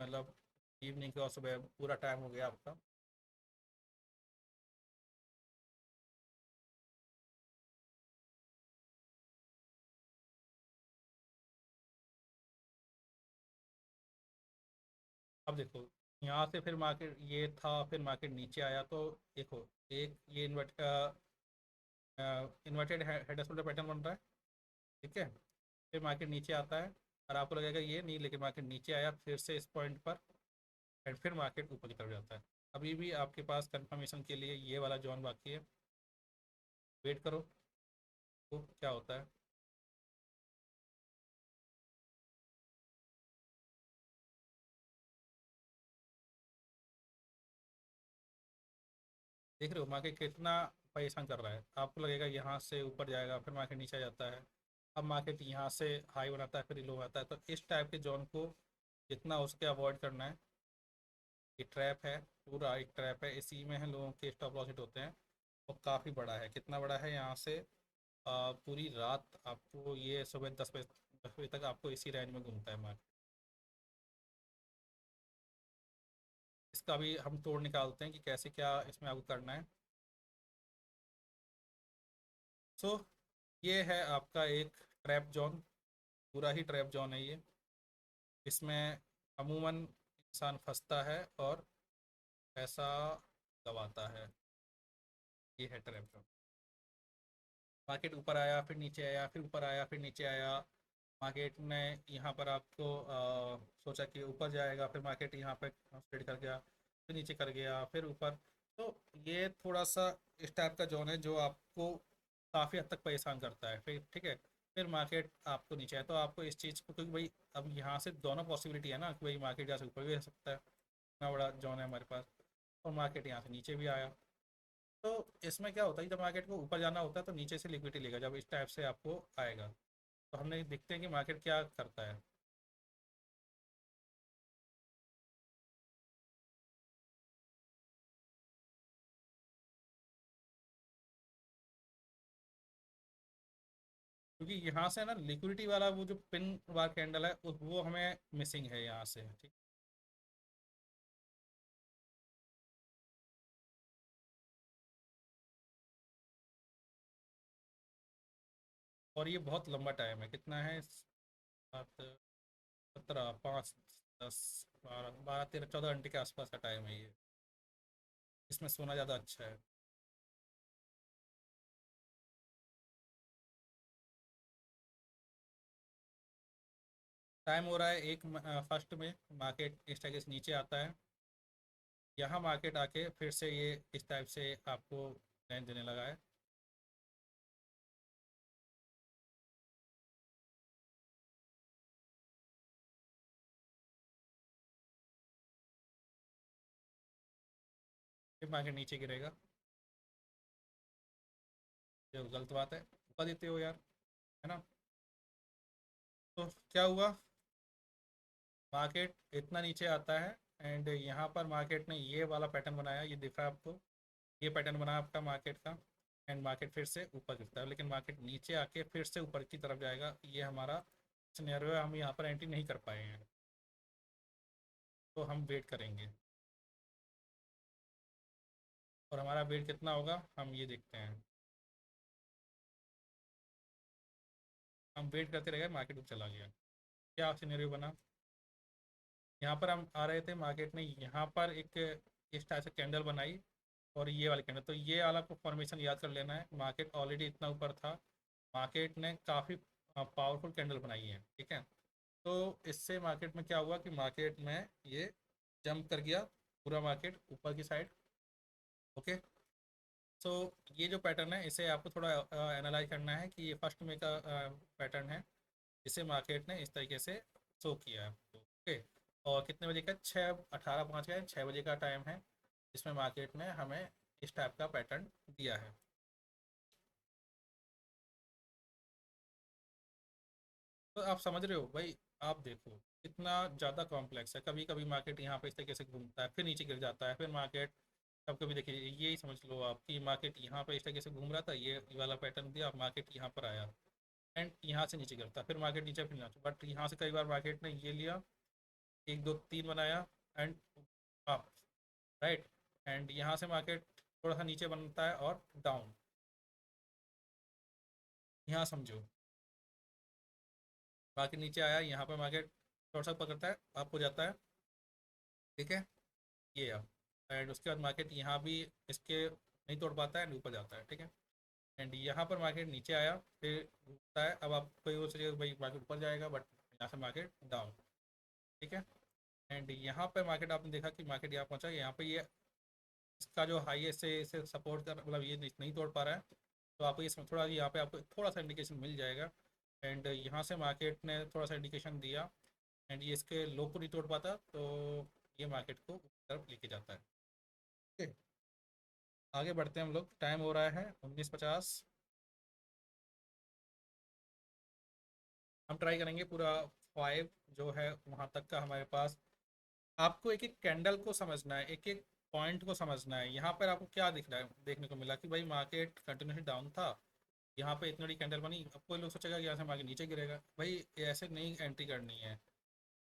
मतलब इवनिंग का, सुबह पूरा टाइम हो गया आपका। अब देखो यहाँ से फिर मार्केट ये था, फिर मार्केट नीचे आया तो देखो एक ये inverted head and shoulder pattern बन रहा है। ठीक है। फिर मार्केट नीचे आता है और आपको लगेगा ये नहीं, लेकिन मार्केट नीचे आया फिर से इस पॉइंट पर, एंड फिर मार्केट ऊपर की तरफ जाता है। अभी भी आपके पास कंफर्मेशन के लिए ये वाला जोन बाकी है, वेट करो तो क्या होता है। देख रहे हो मार्केट कितना परेशान कर रहा है, आपको लगेगा यहाँ से ऊपर जाएगा फिर मार्केट नीचे आ जाता है। अब मार्केट यहाँ से हाई बनाता है फिर लो आता है, तो इस टाइप के जोन को जितना हो सके अवॉइड करना है। ये ट्रैप है, पूरा एक ट्रैप है, इसी में है लोगों के स्टॉप लॉस हिट होते हैं। और काफ़ी बड़ा है, कितना बड़ा है यहाँ से पूरी रात आपको ये सुबह 10 बजे तक आपको इसी रेंज में घूमता है मार्केट। इसका भी हम तोड़ निकालते हैं कि कैसे क्या इसमें आपको करना है। सो ये है आपका एक ट्रैप जोन, पूरा ही ट्रैप जोन है ये। इसमें अमूमन इंसान फंसता है और पैसा गवाता है। ये है ट्रैप जोन। मार्केट ऊपर आया फिर नीचे आया, फिर ऊपर आया फिर नीचे आया। मार्केट ने यहाँ पर आपको सोचा कि ऊपर जाएगा, फिर मार्केट यहाँ पर ट्रेड कर गया, फिर नीचे कर गया, फिर ऊपर। तो ये थोड़ा सा इस टाइप का जोन है जो आपको काफ़ी हद तक परेशान करता है। फिर ठीक है, फिर मार्केट आपको नीचे है तो आपको इस चीज़ को, क्योंकि भाई अब यहाँ से दोनों पॉसिबिलिटी है ना कि भाई मार्केट जहाँ से ऊपर भी रह सकता है, इतना बड़ा जोन है हमारे पास, और मार्केट यहाँ से नीचे भी आया। तो इसमें क्या होता है, जब मार्केट को ऊपर जाना होता है तो नीचे से लिक्विडिटी लेगा, जब इस टाइप से आपको आएगा। तो हमने देखते हैं कि मार्केट क्या करता है। क्योंकि यहाँ से ना लिक्विडिटी वाला वो जो पिन वार कैंडल है वो हमें मिसिंग है यहाँ से। ठीक। और ये बहुत लंबा टाइम है, कितना है, 7, 17, 5, 10, 12, 13, 14 घंटे के आसपास का टाइम है ये। इसमें सोना ज़्यादा अच्छा है। टाइम हो रहा है एक फर्स्ट में मार्केट इस टाइप से नीचे आता है, यहाँ मार्केट आके फिर से ये इस टाइप से आपको रेंज देने लगा है। फिर मार्केट नीचे गिरेगा, ये गलत बात है, बता देते हो यार, है ना। तो क्या हुआ, मार्केट इतना नीचे आता है एंड यहाँ पर मार्केट ने ये वाला पैटर्न बनाया, ये दिखा आपको, ये पैटर्न बना आपका मार्केट का। एंड मार्केट फिर से ऊपर गिरता है, लेकिन मार्केट नीचे आके फिर से ऊपर की तरफ जाएगा, ये हमारा सिनेरियो है। हम यहाँ पर एंट्री नहीं कर पाए हैं, तो हम वेट करेंगे। और हमारा वेट कितना होगा हम ये देखते हैं। हम वेट करते रह गए, मार्केट ऊपर चला गया, क्या सिनेरियो बना। यहाँ पर हम आ रहे थे, मार्केट ने यहाँ पर एक इस टाइप से कैंडल बनाई, और ये वाली कैंडल, तो ये वाला को फॉर्मेशन याद कर लेना है। मार्केट ऑलरेडी इतना ऊपर था, मार्केट ने काफ़ी पावरफुल कैंडल बनाई है। ठीक है। तो इससे मार्केट में क्या हुआ कि मार्केट में ये जंप कर गया, पूरा मार्केट ऊपर की साइड। ओके। सो ये जो पैटर्न है इसे आपको थोड़ा एनालाइज करना है कि ये फर्स्ट में का पैटर्न है जिसे मार्केट ने इस तरीके से शो किया है आपको। ओके, और कितने बजे का, 6:18 का है, 6 बजे का टाइम है जिसमें मार्केट ने हमें इस टाइप का पैटर्न दिया है। तो आप समझ रहे हो भाई, आप देखो कितना ज़्यादा कॉम्प्लेक्स है। कभी कभी मार्केट यहाँ पे इस तरीके से घूमता है, फिर नीचे गिर जाता है, फिर मार्केट, कब कभी देखिए यही समझ लो आप कि मार्केट यहाँ पे इस तरीके से घूम रहा था, ये वाला पैटर्न दिया, मार्केट यहाँ पर आया एंड यहाँ से नीचे गिरता, फिर मार्केट नीचे, फिर नीचे, बट यहाँ से कई बार मार्केट ने ये लिया, एक दो तीन बनाया एंड अप, राइट, एंड यहाँ से मार्केट थोड़ा सा नीचे बनता है और डाउन, यहाँ समझो मार्केट नीचे आया, यहाँ पर मार्केट थोड़ा सा पकड़ता है, अप हो जाता है, ठीक है, ये अप, एंड उसके बाद मार्केट यहाँ भी इसके नहीं तोड़ पाता है एंड ऊपर जाता है, ठीक है, एंड यहाँ पर मार्केट नीचे आया, फिर घूमता है, अब आप कोई वो सोचिए भाई मार्केट ऊपर जाएगा, बट यहाँ से मार्केट डाउन, ठीक है, एंड यहाँ पे मार्केट आपने देखा कि मार्केट यहाँ पहुँचा, यहाँ पे ये इसका जो हाई है इसे सपोर्ट कर, मतलब ये नहीं तोड़ पा रहा है, तो आपको इसमें थोड़ा, यहाँ पे आपको थोड़ा सा इंडिकेशन मिल जाएगा, एंड यहाँ से मार्केट ने थोड़ा सा इंडिकेशन दिया एंड ये इसके लो को नहीं तोड़ पाता, तो ये मार्केट को ऊपर तरफ लेके जाता है। ठीक है, आगे बढ़ते हैं हम लोग, टाइम हो रहा है 19:50। हम ट्राई करेंगे पूरा 5 जो है वहाँ तक का हमारे पास। आपको एक एक कैंडल को समझना है, एक एक पॉइंट को समझना है। यहाँ पर आपको क्या दिख रहा है, देखने को मिला कि भाई मार्केट कंटिन्यूसली डाउन था, यहाँ पे इतनी बड़ी कैंडल बनी, अब कोई लोग सोचेगा कि यहाँ से मार्केट नीचे गिरेगा, भाई ऐसे नहीं एंट्री करनी है।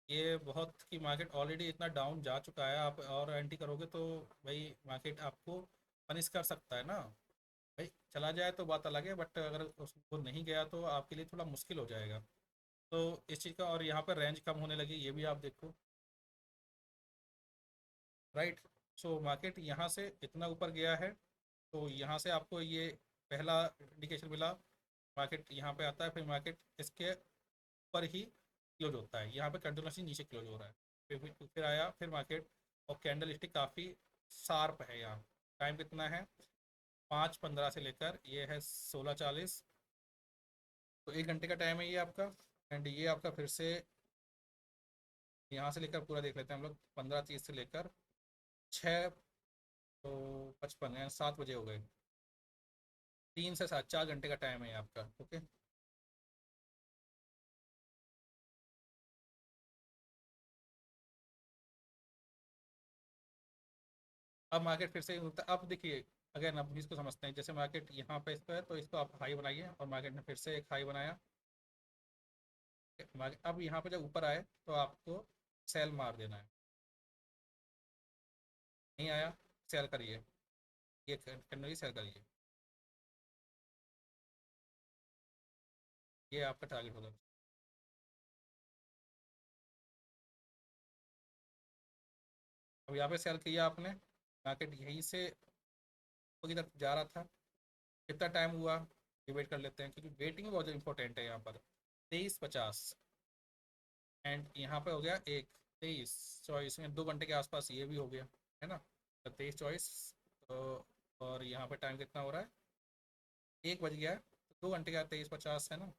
ये बहुत कि मार्केट ऑलरेडी इतना डाउन जा चुका है, आप और एंट्री करोगे तो भाई मार्केट आपको पनिश कर सकता है ना। भाई चला जाए तो बात अलग है, बट अगर उसको नहीं गया तो आपके लिए थोड़ा मुश्किल हो जाएगा। तो इस चीज़ का, और यहाँ पर रेंज कम होने लगी, ये भी आप देखो, राइट। सो मार्केट यहाँ से इतना ऊपर गया है, तो यहाँ से आपको ये पहला इंडिकेशन मिला, मार्केट यहाँ पे आता है, फिर मार्केट इसके ऊपर ही क्लोज होता है, यहाँ पे कंटिन्यूसली नीचे क्लोज हो रहा है, फिर आया, फिर मार्केट, और कैंडल स्टिक काफ़ी शार्प है यहाँ। टाइम कितना है, 5:15 से लेकर ये है 16:40, तो 1 घंटे का टाइम है ये आपका। एंड ये आपका फिर से यहाँ से लेकर पूरा देख लेते हैं हम लोग, 15:30 से लेकर 6:55 यानी 7 बजे हो गए, 3 से 7, 4 घंटे का टाइम है आपका। ओके, अब मार्केट फिर से अब देखिए, अगर आप इसको समझते हैं, जैसे मार्केट यहाँ पे इस पर है तो इसको आप हाई बनाइए, और मार्केट ने फिर से एक हाई बनाया, अब यहाँ पे जब ऊपर आए तो आपको सेल मार देना है, नहीं आया, सेल करिए, ये कैंडल सेल करिए, ये आपका टारगेट होगा। अब यहाँ पे सेल किया आपने, मार्केट यहीं से ऊपर की तरफ जा रहा था, कितना टाइम हुआ ये वेट कर लेते हैं, क्योंकि वेटिंग बहुत इंपॉर्टेंट है यहाँ पर। 23:50, एंड यहाँ पे हो गया 1:23 में, 2 घंटे के आसपास ये भी हो गया, है ना, तो 23:24, तो और यहाँ पे टाइम कितना हो रहा है, 1 बज गया है, तो 2 घंटे का 23:50 है ना,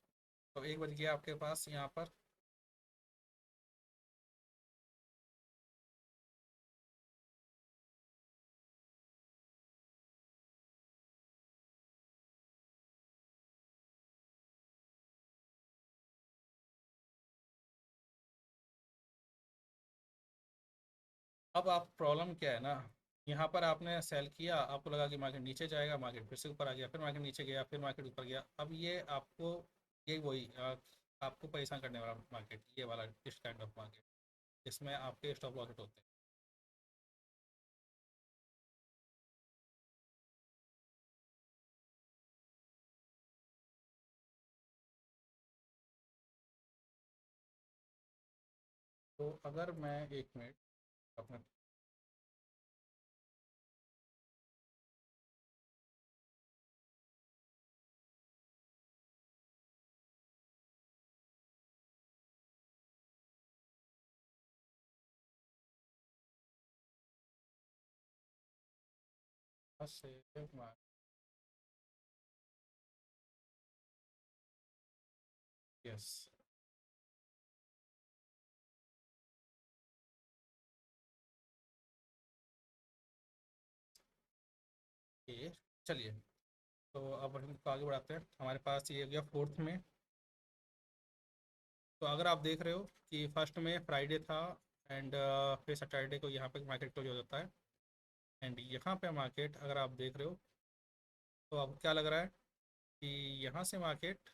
तो 1 बज गया आपके पास यहाँ पर। अब आप प्रॉब्लम क्या है ना, यहाँ पर आपने सेल किया, आपको लगा कि मार्केट नीचे जाएगा, मार्केट फिर से ऊपर आ गया, फिर मार्केट नीचे गया, फिर मार्केट ऊपर गया, अब ये आपको, ये वही आपको परेशान करने वाला मार्केट, ये वाला इस काइंड ऑफ मार्केट, जिसमें आपके स्टॉप लॉस होते हैं। तो अगर मैं 1 मिनट अपने पास से यस। ये चलिए, तो अब हम आगे बढ़ाते हैं। हमारे पास ये हो गया फोर्थ में। तो अगर आप देख रहे हो कि फर्स्ट में फ्राइडे था, एंड फिर सैटरडे को यहाँ पे मार्केट क्लोज हो जाता है। एंड यहाँ पे मार्केट अगर आप देख रहे हो, तो आपको क्या लग रहा है कि यहाँ से मार्केट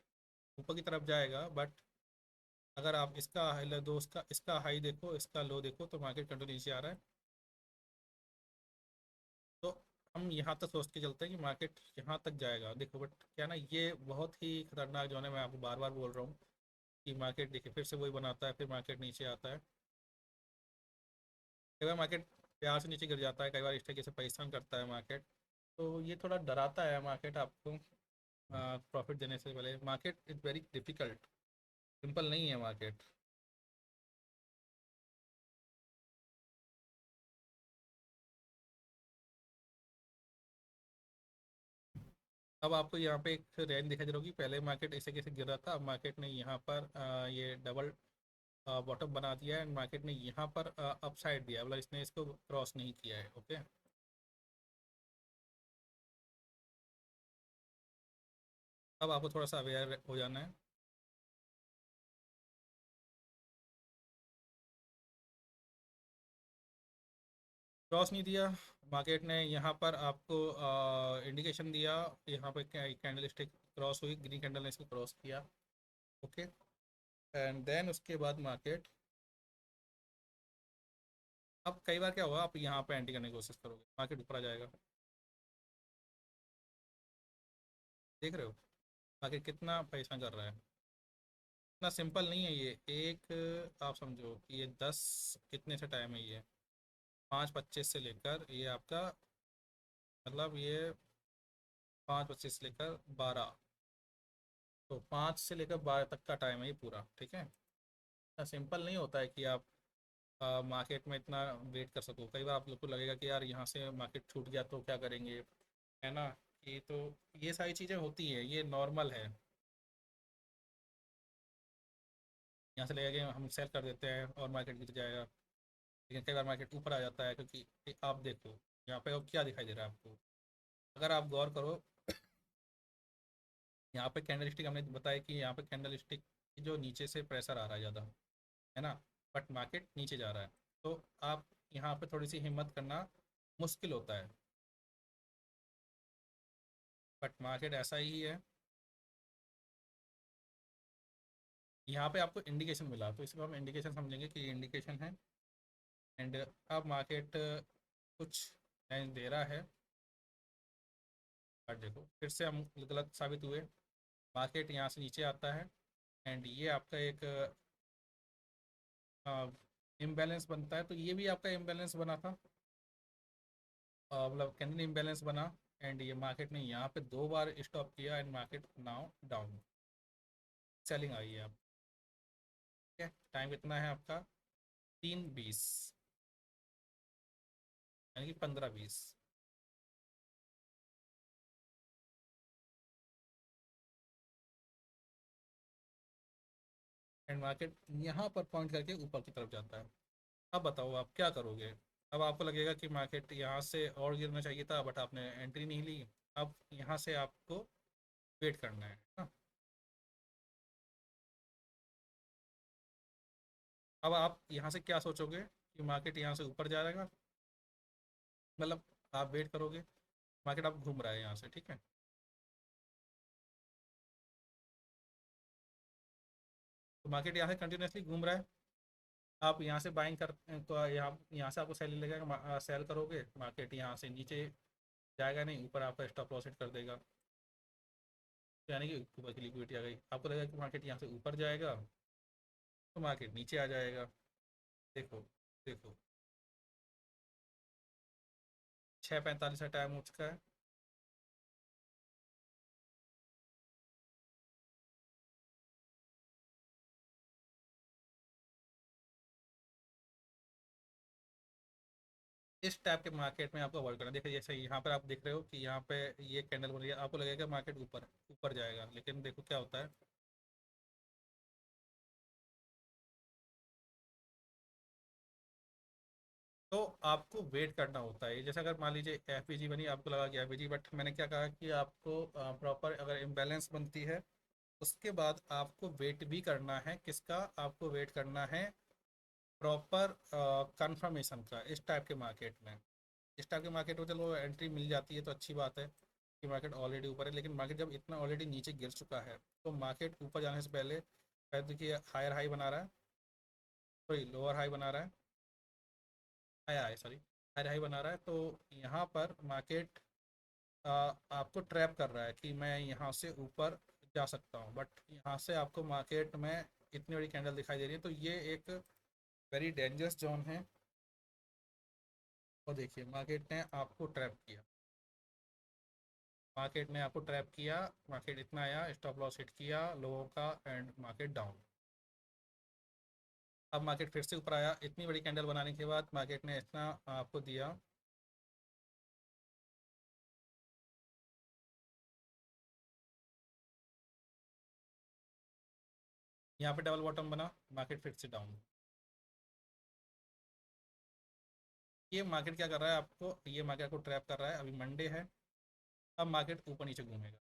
ऊपर की तरफ जाएगा, बट अगर आप इसका हाई दो, इसका हाई देखो, इसका लो देखो, तो मार्केट कंटिन्यू नीचे आ रहा है। तो हम यहाँ तक सोच के चलते हैं कि मार्केट यहाँ तक जाएगा, देखो। बट क्या ना, ये बहुत ही खतरनाक जोन है, मैं आपको बार बार बोल रहा हूँ कि मार्केट देखिए फिर से वही बनाता है, फिर मार्केट नीचे आता है। कई बार मार्केट प्यार से नीचे गिर जाता है, कई बार इस तरीके से परेशान करता है मार्केट। तो ये थोड़ा डराता है मार्केट आपको प्रॉफिट देने से पहले। Market is very difficult, simple नहीं है मार्केट। अब आपको यहाँ पे एक रेंज दिखाई दे रहा होगी, पहले मार्केट ऐसे कैसे गिर रहा था, अब मार्केट ने यहाँ पर ये डबल बॉटम बना दिया है, मार्केट ने यहाँ पर अप साइड दिया, मतलब इसने इसको क्रॉस नहीं किया है। ओके, अब आपको थोड़ा सा अवेयर हो जाना है। क्रॉस नहीं दिया, मार्केट ने यहाँ पर आपको इंडिकेशन दिया, यहाँ पे कैंडल स्टिक क्रॉस हुई, ग्रीन कैंडल ने इसको क्रॉस किया। ओके, एंड देन उसके बाद मार्केट, अब कई बार क्या होगा, आप यहाँ पे एंट्री करने की कोशिश करोगे, मार्केट ऊपर आ जाएगा। देख रहे हो मार्केट कितना पैसा कर रहा है। इतना सिंपल नहीं है ये। एक आप समझो कि ये 10 कितने से टाइम है, ये 5:25 से लेकर ये आपका, मतलब ये 5:25 से लेकर 12, तो 5 से लेकर 12 तक का टाइम है ये पूरा, ठीक है। इतना सिंपल नहीं होता है कि आप मार्केट में इतना वेट कर सको। कई बार आप लोग को लगेगा कि यार यहाँ से मार्केट छूट गया तो क्या करेंगे, है ना। ये तो, ये सारी चीज़ें होती हैं, ये नॉर्मल है। यहाँ से लगेगा कि हम सेल कर देते हैं और मार्केट गिर जाएगा, लेकिन कई बार मार्केट ऊपर आ जाता है, क्योंकि आप देखो यहाँ पे अब क्या दिखाई दे रहा है आपको। अगर आप गौर करो, यहाँ पे कैंडल स्टिक हमने बताया कि यहाँ पे कैंडल स्टिक जो नीचे से प्रेशर आ रहा है ज़्यादा, है ना, बट मार्केट नीचे जा रहा है। तो आप यहाँ पे थोड़ी सी हिम्मत करना मुश्किल होता है, बट मार्केट ऐसा ही है। यहाँ पे आपको इंडिकेशन मिला, तो इसको हम इंडिकेशन समझेंगे कि ये इंडिकेशन है। एंड अब मार्केट कुछ रेंज दे रहा है, बट देखो फिर से हम गलत साबित हुए। मार्केट यहाँ से नीचे आता है, एंड ये आपका एक इम्बैलेंस बनता है, तो ये भी आपका इम्बैलेंस बना था, मतलब कैंडल इम्बैलेंस बना। एंड ये मार्केट ने यहाँ पे 2 बार स्टॉप किया, and market now down, selling आई है आप। ठीक है, टाइम कितना है आपका, 3:20, यानी कि 15:20। एंड मार्केट यहाँ पर पॉइंट करके ऊपर की तरफ जाता है। अब बताओ आप क्या करोगे। अब आपको लगेगा कि मार्केट यहाँ से और गिरना चाहिए था, बट आपने एंट्री नहीं ली। अब यहाँ से आपको वेट करना है ना। अब आप यहाँ से क्या सोचोगे कि मार्केट यहाँ से ऊपर जाएगा, मतलब आप वेट करोगे, मार्केट आप घूम रहा है यहाँ से, ठीक है। तो मार्केट यहाँ से कंटिन्यूसली घूम रहा है, आप यहाँ से बाइंग कर, तो यहाँ यहाँ से आपको सेल लगेगा, सेल करोगे, मार्केट यहाँ से नीचे जाएगा नहीं, ऊपर आपका स्टॉप लॉस हिट कर देगा। तो यानी कि ऊपर की लिक्विडिटी आ गई, आपको लगेगा कि मार्केट यहाँ से ऊपर जाएगा, तो मार्केट नीचे आ जाएगा। देखो, देखो 6:45 का टाइम हो चुका है। इस टाइप के मार्केट में आपको अवॉइड करना। देखिए जैसे यहाँ पर आप देख रहे हो कि यहाँ पे ये कैंडल बन रही है, आपको लगेगा मार्केट ऊपर ऊपर जाएगा, लेकिन देखो क्या होता है, तो आपको वेट करना होता है। जैसे अगर मान लीजिए एफ बनी, आपको लगा कि एफ, बट मैंने क्या कहा कि आपको प्रॉपर अगर इम्बैलेंस बनती है उसके बाद आपको वेट भी करना है। किसका आपको वेट करना है? प्रॉपर कंफर्मेशन का। इस टाइप के मार्केट में, इस टाइप के मार्केट में चलो एंट्री मिल जाती है तो अच्छी बात है कि मार्केट ऑलरेडी ऊपर है। लेकिन मार्केट जब इतना ऑलरेडी नीचे गिर चुका है तो मार्केट ऊपर जाने से पहले देखिए हायर हाई बना रहा है, सॉरी लोअर हाई बना रहा है, high high sorry higher high बना रहा है। तो यहाँ पर मार्केट आपको ट्रैप कर रहा है कि मैं यहाँ से ऊपर जा सकता हूँ, बट यहाँ से आपको मार्केट में इतनी बड़ी कैंडल दिखाई दे रही है, तो ये एक वेरी डेंजरस जोन है। और देखिए मार्केट ने आपको ट्रैप किया, मार्केट ने आपको ट्रैप किया, मार्केट इतना आया, स्टॉप लॉस हिट किया लोगों का एंड मार्केट डाउन। अब मार्केट फिर से ऊपर आया, इतनी बड़ी कैंडल बनाने के बाद मार्केट ने इतना आपको दिया, यहाँ पे डबल बॉटम बना, मार्केट फिर से डाउन। ये मार्केट क्या कर रहा है आपको, ये मार्केट को ट्रैप कर रहा है। अभी मंडे है, अब मार्केट ऊपर नीचे घूमेगा।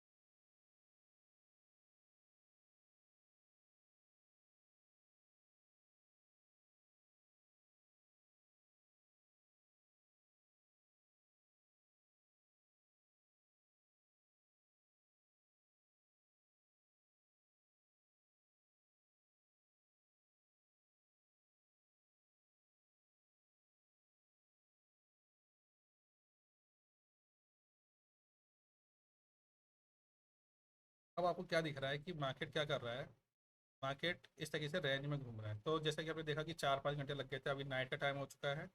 अब आपको क्या दिख रहा है कि मार्केट क्या कर रहा है, मार्केट इस तरीके से रेंज में घूम रहा है। तो जैसे कि आपने देखा कि 4-5 घंटे लग गए थे, अभी नाइट का टाइम हो चुका है,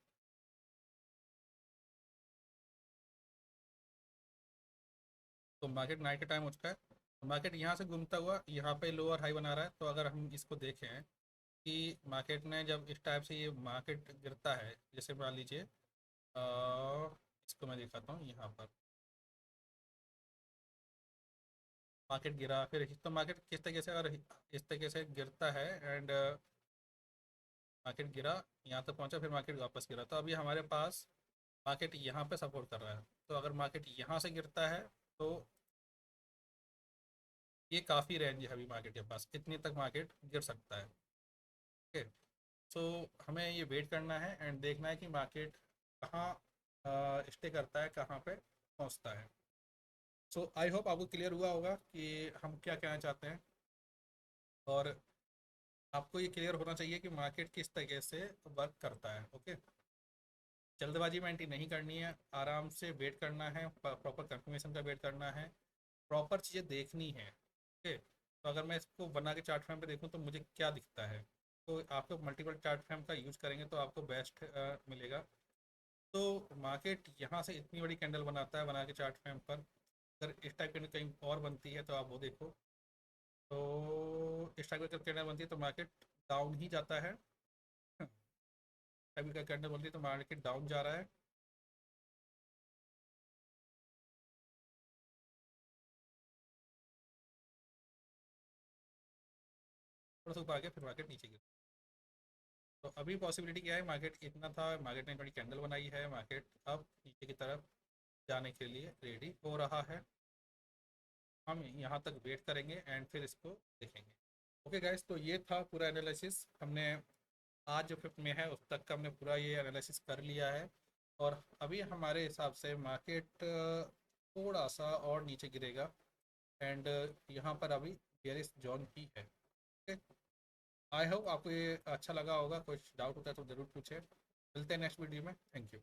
तो मार्केट नाइट का टाइम हो चुका है। तो मार्केट यहाँ से घूमता हुआ यहाँ पे लोअर हाई बना रहा है। तो अगर हम इसको देखें कि मार्केट ने जब इस टाइप से ये मार्केट गिरता है, जैसे मान लीजिए इसको मैं दिखाता हूँ यहाँ पर, मार्केट गिरा, फिर तो मार्केट किस तरीके से, अगर इस तरीके से गिरता है एंड मार्केट गिरा, यहाँ तक पहुँचा, फिर मार्केट वापस गिरा, तो अभी हमारे पास मार्केट यहाँ पे सपोर्ट कर रहा है। तो अगर मार्केट यहाँ से गिरता है तो ये काफ़ी रेंज है अभी मार्केट के पास, इतने तक मार्केट गिर सकता है। ओके, सो हमें ये वेट करना है एंड देखना है कि मार्केट कहाँ स्टे करता है, कहाँ पे पहुँचता है। सो आई होप आपको क्लियर हुआ होगा कि हम क्या कहना चाहते हैं, और आपको ये क्लियर होना चाहिए कि मार्केट किस तरीके से वर्क करता है। ओके, जल्दबाजी में एंट्री नहीं करनी है, आराम से वेट करना है, प्रॉपर कंफर्मेशन का वेट करना है, प्रॉपर चीज़ें देखनी है। ओके, तो अगर मैं इसको बना के चार्ट फ्रेम पे देखूँ तो मुझे क्या दिखता है, तो आपको मल्टीपल चार्ट फ्रेम का यूज़ करेंगे तो आपको बेस्ट मिलेगा। तो मार्केट यहाँ से इतनी बड़ी कैंडल बनाता है बना के चार्ट फ्रेम पर, अगर इस टाइप की कहीं और बनती है तो आप वो देखो। तो इस टाइप की कैंडल बनती है तो मार्केट डाउन ही जाता है, टाइप का कैंडल बनती है तो मार्केट डाउन जा रहा है। थोड़ा सा ऊपर आ गया, फिर मार्केट नीचे गिर। तो अभी पॉसिबिलिटी क्या है, मार्केट इतना था, मार्केट ने बड़ी कैंडल बनाई है, मार्केट अब नीचे की तरफ जाने के लिए रेडी हो रहा है। हम यहाँ तक वेट करेंगे एंड फिर इसको देखेंगे। ओके गाइस, तो ये था पूरा एनालिसिस। हमने आज जो फिफ्थ में है उस तक का हमने पूरा ये एनालिसिस कर लिया है, और अभी हमारे हिसाब से मार्केट थोड़ा सा और नीचे गिरेगा एंड यहाँ पर अभी बेयरिश जोन ही है। ओके, आई होप आपको ये अच्छा लगा होगा। कुछ डाउट होता है तो ज़रूर पूछें। मिलते हैं नेक्स्ट वीडियो में। Thank you.